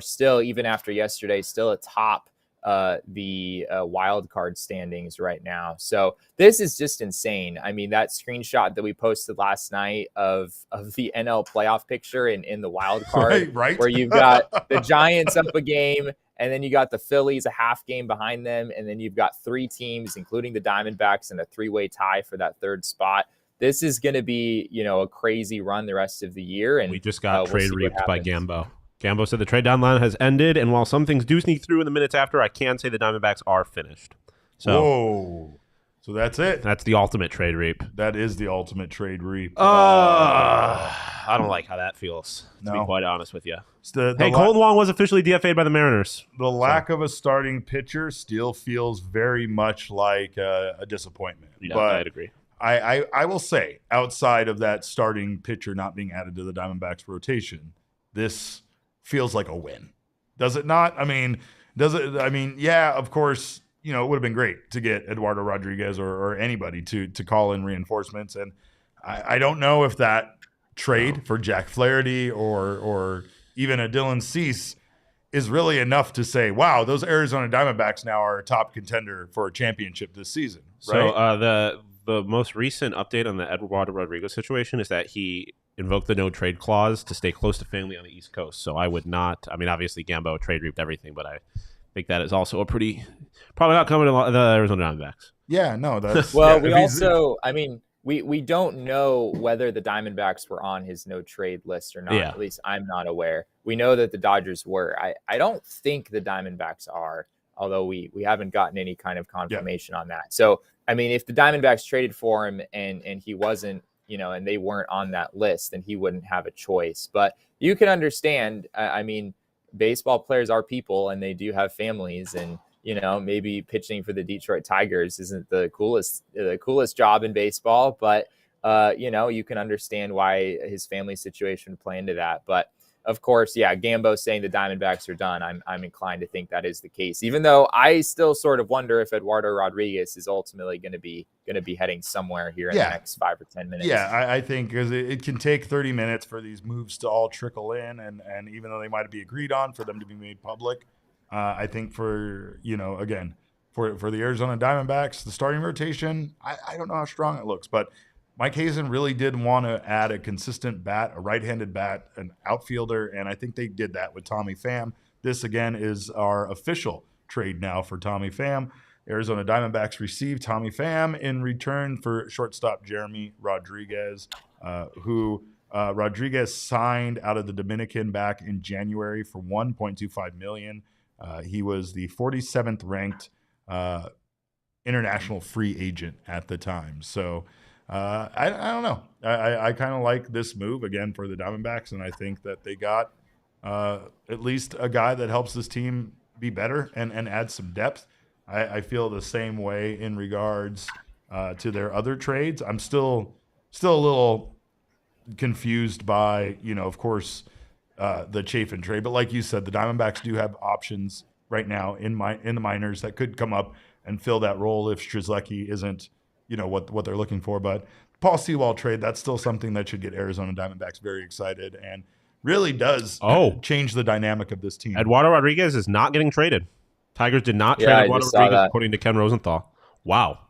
still, even after yesterday, still atop the wild card standings right now. So this is just insane. I mean, that screenshot that we posted last night of the NL playoff picture in the wild card, right? Where you've got the Giants up a game, and then you got the Phillies a half game behind them, and then you've got 3 teams, including the Diamondbacks, in a 3-way tie for that 3rd spot. this is going to be, a crazy run the rest of the year. And we just got trade reaped by Gambo. Gambo said the trade deadline has ended, and while some things do sneak through in the minutes after, I can say the Diamondbacks are finished. So, whoa. So that's it. That's the ultimate trade reap. That is the ultimate trade reap. I don't like how that feels, to be quite honest with you. Colton Wong was officially DFA'd by the Mariners. The lack of a starting pitcher still feels very much like a disappointment. Yeah, I'd agree. I will say, outside of that starting pitcher not being added to the Diamondbacks rotation, this feels like a win. Does it not? Yeah, of course, it would have been great to get Eduardo Rodriguez or anybody to call in reinforcements. And I don't know if that trade for Jack Flaherty or even a Dylan Cease is really enough to say, wow, those Arizona Diamondbacks now are a top contender for a championship this season. Right? So the most recent update on the Eduardo Rodriguez situation is that he invoked the no trade clause to stay close to family on the East Coast. So I would not, obviously Gambo trade reaped everything, but I think that is also probably not coming to the Arizona Diamondbacks. Yeah, no, that's well. We don't know whether the Diamondbacks were on his no trade list or not. Yeah. At least I'm not aware. We know that the Dodgers were. I don't think the Diamondbacks are, although we haven't gotten any kind of confirmation on that. So if the Diamondbacks traded for him and he wasn't, and they weren't on that list, then he wouldn't have a choice. But you can understand. Baseball players are people, and they do have families, and maybe pitching for the Detroit Tigers isn't the coolest job in baseball, but you can understand why his family situation would play into that. But of course, Gambo saying the Diamondbacks are done. I'm inclined to think that is the case, even though I still sort of wonder if Eduardo Rodriguez is ultimately going to be heading somewhere here in the next 5 or 10 minutes. Yeah, I think because it can take 30 minutes for these moves to all trickle in, and even though they might be agreed on, for them to be made public. I think for the Arizona Diamondbacks, the starting rotation, I don't know how strong it looks, but Mike Hazen really did want to add a consistent bat, a right-handed bat, an outfielder, and I think they did that with Tommy Pham. This, again, is our official trade now for Tommy Pham. Arizona Diamondbacks received Tommy Pham in return for shortstop Jeremy Rodriguez, who Rodriguez signed out of the Dominican back in January for $1.25 million. He was the 47th ranked international free agent at the time. So I don't know. I kind of like this move again for the Diamondbacks, and I think that they got at least a guy that helps this team be better and add some depth. I feel the same way in regards to their other trades. I'm still a little confused by, of course, the Chafin trade. But like you said, the Diamondbacks do have options right now in the minors that could come up and fill that role if Strzelecki isn't, what they're looking for. But Paul Sewald trade, that's still something that should get Arizona Diamondbacks very excited and really does change the dynamic of this team. Eduardo Rodriguez is not getting traded. Tigers did not trade Eduardo Rodriguez, according to Ken Rosenthal. Wow.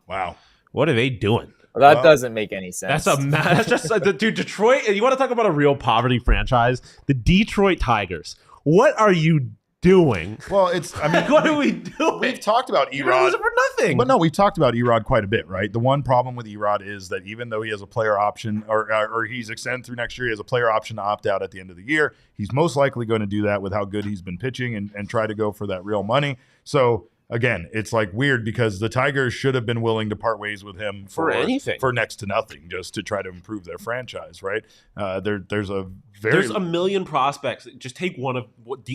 What are they doing? Well, that doesn't make any sense. That's just dude. Detroit. You want to talk about a real poverty franchise? The Detroit Tigers. What are you doing? Well, what are we doing? We've talked about You're gonna lose ERod it for nothing. But no, we've talked about ERod quite a bit, right? The one problem with ERod is that even though he has a player option, or he's extended through next year, he has a player option to opt out at the end of the year. He's most likely going to do that with how good he's been pitching and try to go for that real money. So again, it's like weird because the Tigers should have been willing to part ways with him for anything, for next to nothing, just to try to improve their franchise, right? There's a million prospects. Just take one of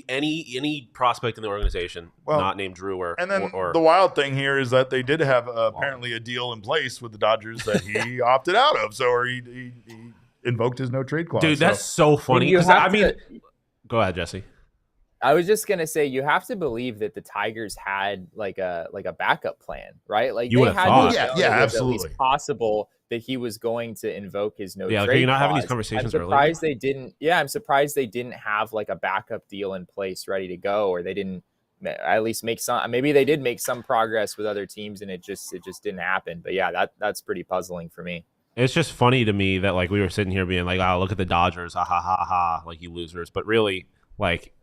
any prospect in the organization, not named Drew or. And then the wild thing here is that they did have apparently a deal in place with the Dodgers that he opted out of, or he invoked his no trade clause. Dude, that's so funny. Go ahead, Jesse. I was just gonna say you have to believe that the Tigers had like a backup plan, right? Like you would have thought, absolutely. At least possible that he was going to invoke his no trade. Yeah, like, you're not having these conversations. I'm surprised they didn't. Yeah, I'm surprised they didn't have like a backup deal in place ready to go, or they didn't at least make some. Maybe they did make some progress with other teams, and it just didn't happen. But yeah, that's pretty puzzling for me. It's just funny to me that like we were sitting here being like, "Oh, look at the Dodgers, ha ha ha ha," like you losers. But really, like,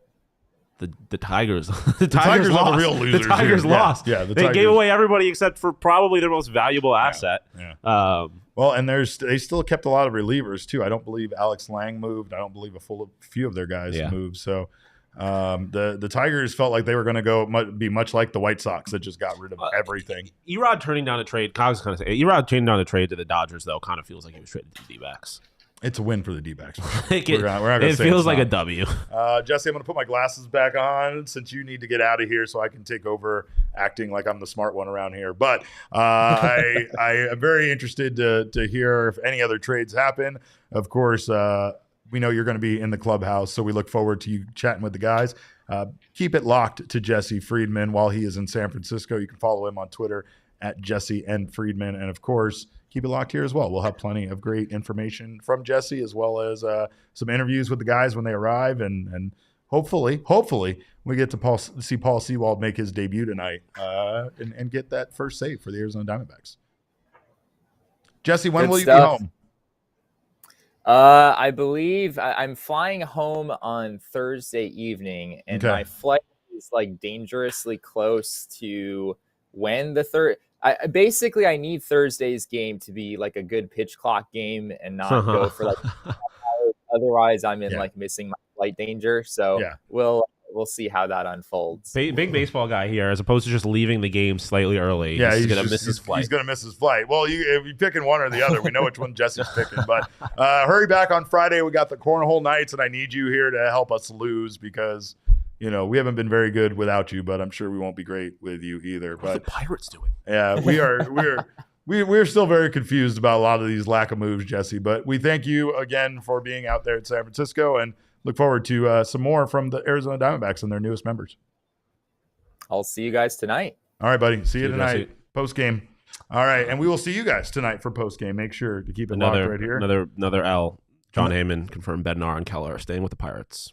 The Tigers. The Tigers lost. are the real losers. The Tigers here. lost. Yeah, they gave away everybody except for probably their most valuable asset. Yeah. Well, and they still kept a lot of relievers too. I don't believe Alex Lang moved. I don't believe a few of their guys moved. So the Tigers felt like they were going to be much like the White Sox that just got rid of everything. ERod turning down a trade. I was kind of saying ERod turning down a trade to the Dodgers though kind of feels like he was traded to the D-backs. It's a win for the D-backs. It feels like a W. Jesse, I'm going to put my glasses back on since you need to get out of here so I can take over acting like I'm the smart one around here. But I am very interested to hear if any other trades happen. Of course, we know you're going to be in the clubhouse, so we look forward to you chatting with the guys. Keep it locked to Jesse Friedman while he is in San Francisco. You can follow him on Twitter at Jesse N. Friedman. And, of course, keep it locked here as well. We'll have plenty of great information from Jesse as well as some interviews with the guys when they arrive. And hopefully we get to see Paul Sewald make his debut tonight and get that first save for the Arizona Diamondbacks. Jesse, when will you be home? I believe I'm flying home on Thursday evening, and my flight is like dangerously close to when the third. I need Thursday's game to be like a good pitch clock game and not go for like hours. Otherwise I'm in like missing my flight danger. So we'll see how that unfolds. Big baseball guy here, as opposed to just leaving the game slightly early. Yeah, he's gonna miss his flight. He's gonna miss his flight. Well, if you're picking one or the other, we know which one Jesse's picking. But hurry back on Friday. We got the Cornhole Nights, and I need you here to help us lose because we haven't been very good without you, but I'm sure we won't be great with you either. What are the Pirates doing? Yeah, we're still very confused about a lot of these lack of moves, Jesse. But we thank you again for being out there in San Francisco and look forward to some more from the Arizona Diamondbacks and their newest members. I'll see you guys tonight. All right, buddy. See you tonight. Post game. All right, and we will see you guys tonight for post game. Make sure to keep it locked right here. Another L. John Heyman confirmed Bednar and Keller are staying with the Pirates.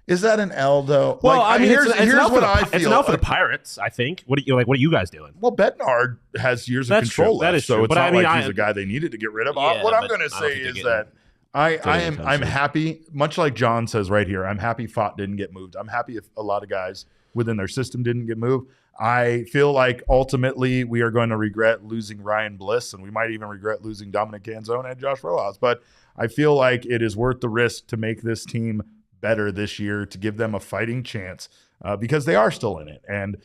Is that an L though? Well, here's what I feel. It's an L for the Pirates, I think. What are you guys doing? Well, Bednar has years of control. That is true. So it's not like he's a guy they needed to get rid of. Yeah, what I'm going to say is that I'm happy, much like John says right here, I'm happy Fott didn't get moved. I'm happy if a lot of guys within their system didn't get moved. I feel like ultimately we are going to regret losing Ryan Bliss, and we might even regret losing Dominic Canzone and Josh Rojas. But I feel like it is worth the risk to make this team better this year, to give them a fighting chance because they are still in it. And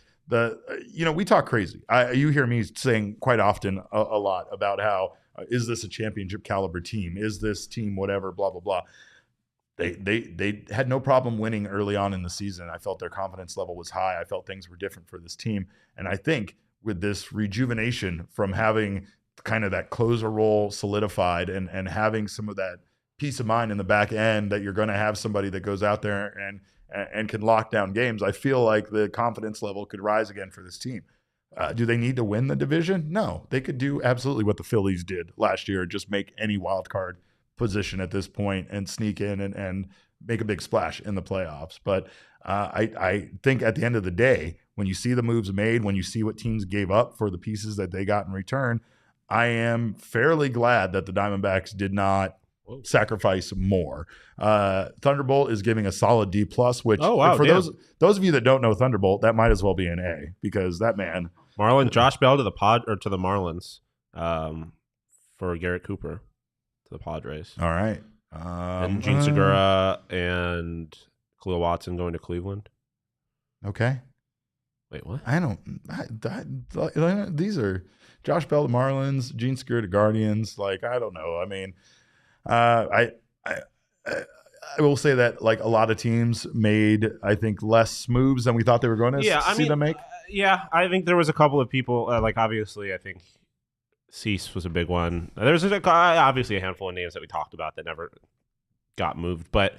we talk crazy. You hear me saying quite often a lot about how is this a championship caliber team? Is this team whatever? Blah blah blah. They had no problem winning early on in the season. I felt their confidence level was high. I felt things were different for this team, and I think with this rejuvenation from having kind of that closer role solidified and having some of that peace of mind in the back end that you're going to have somebody that goes out there and can lock down games, I feel like the confidence level could rise again for this team. Do they need to win the division? No, they could do absolutely what the Phillies did last year, just make any wild card position at this point and sneak in and make a big splash in the playoffs. But I think at the end of the day, when you see the moves made, when you see what teams gave up for the pieces that they got in return, I am fairly glad that the Diamondbacks did not sacrifice more. Thunderbolt is giving a solid D+, which for those of you that don't know Thunderbolt, that might as well be an A because that man. Josh Bell to the Marlins for Garrett Cooper to the Padres. All right. And Gene Segura and Khalil Watson going to Cleveland. Okay. Wait, what? These are Josh Bell to Marlins, Gene Segura to Guardians. Like, I don't know. I mean, I will say that like a lot of teams made, I think, less moves than we thought they were going to see them make. I think there was a couple of people, like obviously I think Cease was a big one. There's obviously a handful of names that we talked about that never got moved. But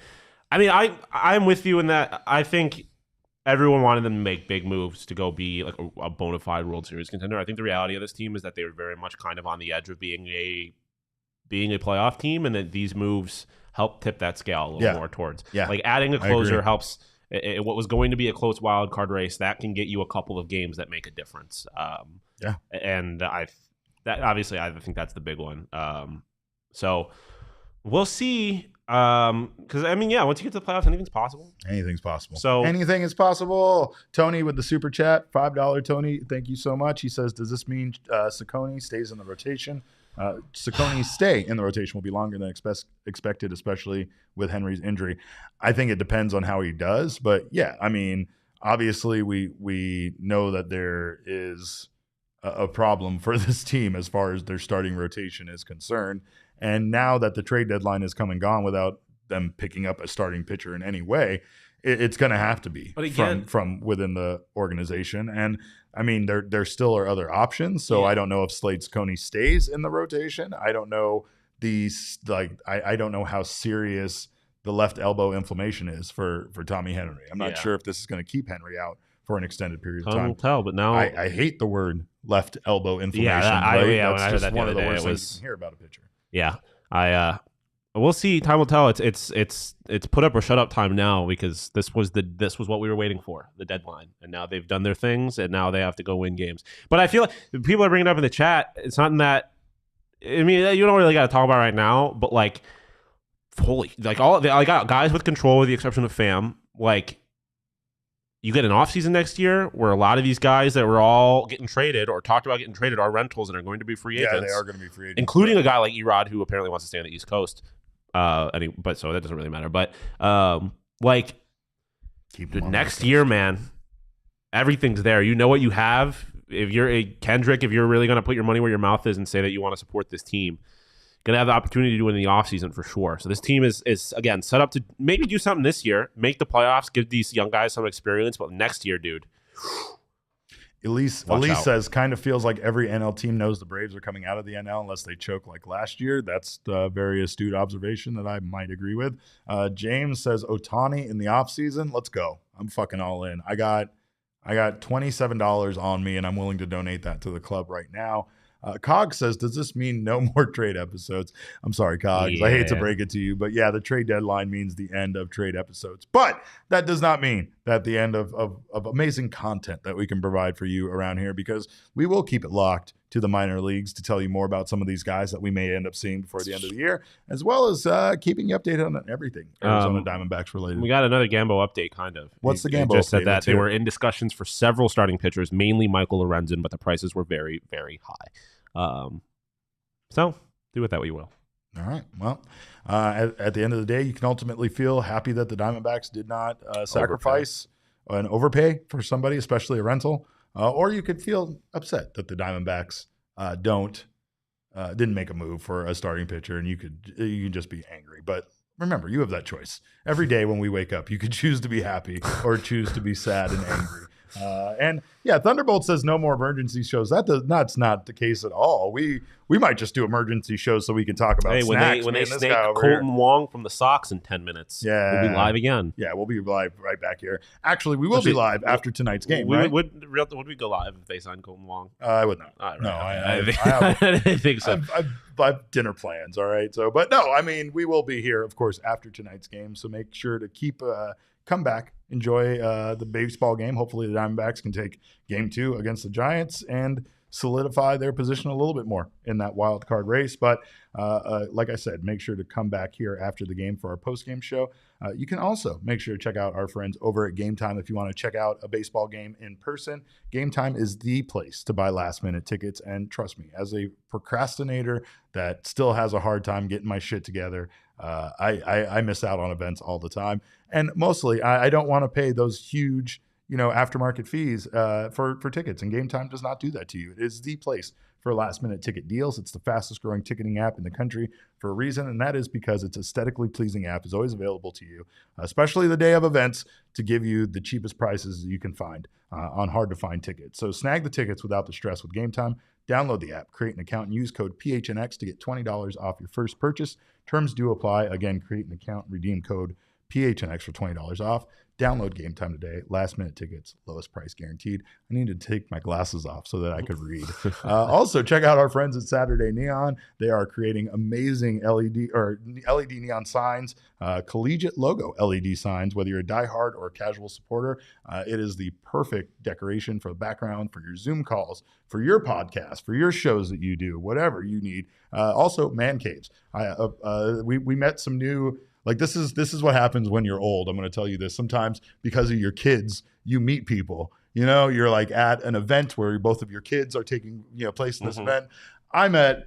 I mean, I'm with you in that I think everyone wanted them to make big moves to go be like a bona fide World Series contender. I think the reality of this team is that they were very much kind of on the edge of being a playoff team, and that these moves help tip that scale a little more towards. Like adding a closer helps. What was going to be a close wild card race, that can get you a couple of games that make a difference. And I think that's the big one. So We'll see. Because I mean, yeah, once you get to the playoffs, anything's possible. Anything's possible. So anything is possible. Tony with the super chat, $5. Tony, thank you so much. He says, does this mean Ciccone stays in the rotation? Ciccone stay in the rotation will be longer than expected, especially with Henry's injury. I think it depends on how he does, but yeah, I mean, obviously we know that there is a problem for this team as far as their starting rotation is concerned. And now that the trade deadline has come and gone without them picking up a starting pitcher in any way, it's going to have to be from within the organization. And I mean, there still are other options. So I don't know if Slade Ciccone stays in the rotation. I don't know I don't know how serious the left elbow inflammation is for Tommy Henry. I'm not sure if this is going to keep Henry out for an extended period of time. Time will tell, but now I hate the word left elbow inflammation. That's just one of the worst things you can hear about a pitcher. Yeah, we'll see. Time will tell. It's put up or shut up time now, because this was what we were waiting for, the deadline, and now they've done their things, and now they have to go win games. But I feel like people are bringing it up in the chat. It's not in that. I mean, you don't really got to talk about it right now, but like, I got guys with control, with the exception of Pham. Like, you get an offseason next year where a lot of these guys that were all getting traded or talked about getting traded are rentals and are going to be free agents. Yeah, they are going to be free agents. Including a guy like ERod, who apparently wants to stay on the East Coast. But so that doesn't really matter. But next year, man, everything's there. You know what you have. If you're a Kendrick, if you're really going to put your money where your mouth is and say that you want to support this team, going to have the opportunity to do it in the offseason for sure. So this team is again set up to maybe do something this year, make the playoffs, give these young guys some experience. But next year, dude. Elise says, kind of feels like every NL team knows the Braves are coming out of the NL unless they choke like last year. That's the very astute observation that I might agree with. James says, Ohtani in the offseason. Let's go. I'm fucking all in. I got $27 on me, and I'm willing to donate that to the club right now. Cog says, does this mean no more trade episodes? I'm sorry, Cog. I hate to break it to you, but yeah, the trade deadline means the end of trade episodes. But that does not mean that the end of amazing content that we can provide for you around here, because we will keep it locked to the minor leagues to tell you more about some of these guys that we may end up seeing before the end of the year, as well as keeping you updated on everything Arizona Diamondbacks related. We got another Gambo update, kind of. What's the Gambo update? Just said that they were in discussions for several starting pitchers, mainly Michael Lorenzen, but the prices were very, very high. So do with that what you will. All right. Well, at the end of the day, you can ultimately feel happy that the Diamondbacks did not sacrifice an overpay for somebody, especially a rental. Or you could feel upset that the Diamondbacks didn't make a move for a starting pitcher, and you can just be angry. But remember, you have that choice. Every day when we wake up, you could choose to be happy or choose to be sad and angry. And yeah, Thunderbolt says no more emergency shows. That's not the case at all. We might just do emergency shows so we can talk about snacks. When they snake Colton Wong from the Sox in 10 minutes, we'll be live again. Yeah, we'll be live right back here. Actually, we will be live after tonight's game. Right? Would we go live if they signed Colton Wong? I would not. Right. No, I think so. I have dinner plans. All right. So, but no, I mean, we will be here, of course, after tonight's game. So make sure to come back, enjoy the baseball game. Hopefully the Diamondbacks can take game 2 against the Giants and solidify their position a little bit more in that wild card race. But like I said, make sure to come back here after the game for our post-game show. You can also make sure to check out our friends over at Game Time if you want to check out a baseball game in person. Game Time is the place to buy last-minute tickets. And trust me, as a procrastinator that still has a hard time getting my shit together, I miss out on events all the time. And mostly, I don't want to pay those huge aftermarket fees for tickets. And Game Time does not do that to you. It is the place for last-minute ticket deals. It's the fastest-growing ticketing app in the country for a reason, and that is because its aesthetically pleasing app is always available to you, especially the day of events, to give you the cheapest prices you can find on hard-to-find tickets. So snag the tickets without the stress with Game Time. Download the app, create an account, and use code PHNX to get $20 off your first purchase. Terms do apply. Again, create an account, redeem code PHNX for $20 off. Download Game Time today. Last minute tickets, lowest price guaranteed. I need to take my glasses off so that I could read. Also, check out our friends at Saturday Neon. They are creating amazing LED neon signs, collegiate logo LED signs. Whether you're a diehard or a casual supporter, it is the perfect decoration for the background, for your Zoom calls, for your podcast, for your shows that you do, whatever you need. Also, man caves. We met some new. Like this is what happens when you're old. I'm going to tell you this. Sometimes because of your kids, you meet people. You know, you're like at an event where both of your kids are taking place in this event. I met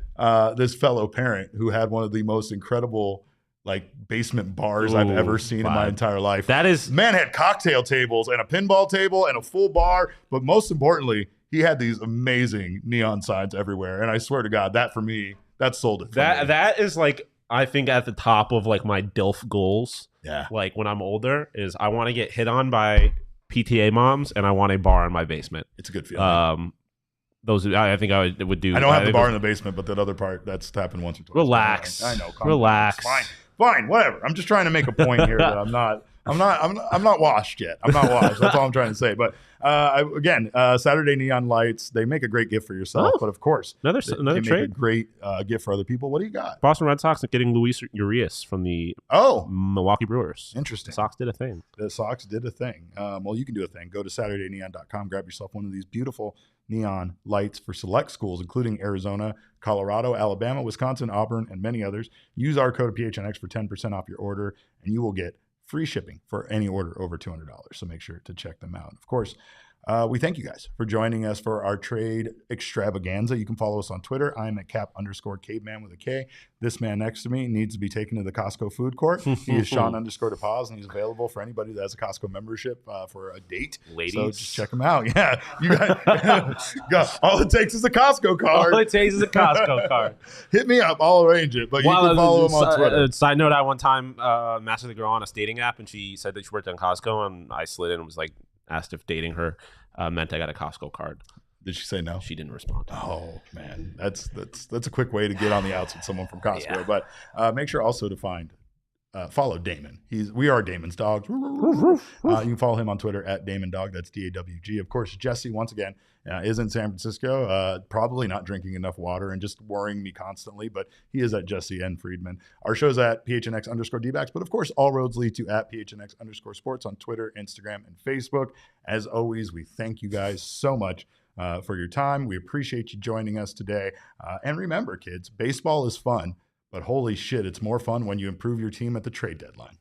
this fellow parent who had one of the most incredible like basement bars I've ever seen in my entire life. Man had cocktail tables and a pinball table and a full bar, but most importantly, he had these amazing neon signs everywhere. And I swear to God, that for me, that sold it. That is like, I think at the top of like my DILF goals. Yeah. Like when I'm older is I want to get hit on by PTA moms and I want a bar in my basement. It's a good feeling. I think I would do. I don't have the bar in the basement, but that other part that's happened once or twice. Relax. I know. Relax. Fine. Whatever. I'm just trying to make a point here that I'm not washed yet. I'm not washed. That's all I'm trying to say. But Saturday Neon Lights, they make a great gift for yourself. But of course, another they trade. make a great gift for other people. What do you got? Boston Red Sox getting Luis Urias from the Milwaukee Brewers. Interesting. The Sox did a thing. The Sox did a thing. Well, you can do a thing. Go to SaturdayNeon.com. Grab yourself one of these beautiful neon lights for select schools, including Arizona, Colorado, Alabama, Wisconsin, Auburn, and many others. Use our code PHNX for 10% off your order, and you will get free shipping for any order over $200. So make sure to check them out. Of course, we thank you guys for joining us for our trade extravaganza. You can follow us on Twitter. I'm at cap_caveman with a K. This man next to me needs to be taken to the Costco food court. He is Shawn_DePaz, and he's available for anybody that has a Costco membership for a date. Ladies. So just check him out. Yeah. You got all it takes is a Costco card. All it takes is a Costco card. Hit me up. I'll arrange it. But you can follow him on Twitter. Side note, I one time matched with a girl on a dating app, and she said that she worked on Costco, and I slid in and was like, asked if dating her meant I got a Costco card. Did she say no? She didn't respond. Oh man, that's a quick way to get on the outs with someone from Costco. Yeah. But make sure also to follow Damon. We are Damon's dogs. You can follow him on Twitter at DamonDog. That's DAWG. Of course, Jesse once again is in San Francisco, probably not drinking enough water and just worrying me constantly. But he is at Jesse and Friedman. Our show's at PHNX D-backs. But of course, all roads lead to at PHNX_sports on Twitter, Instagram, and Facebook. As always, we thank you guys so much for your time. We appreciate you joining us today. And remember, kids, baseball is fun, but holy shit, it's more fun when you improve your team at the trade deadline.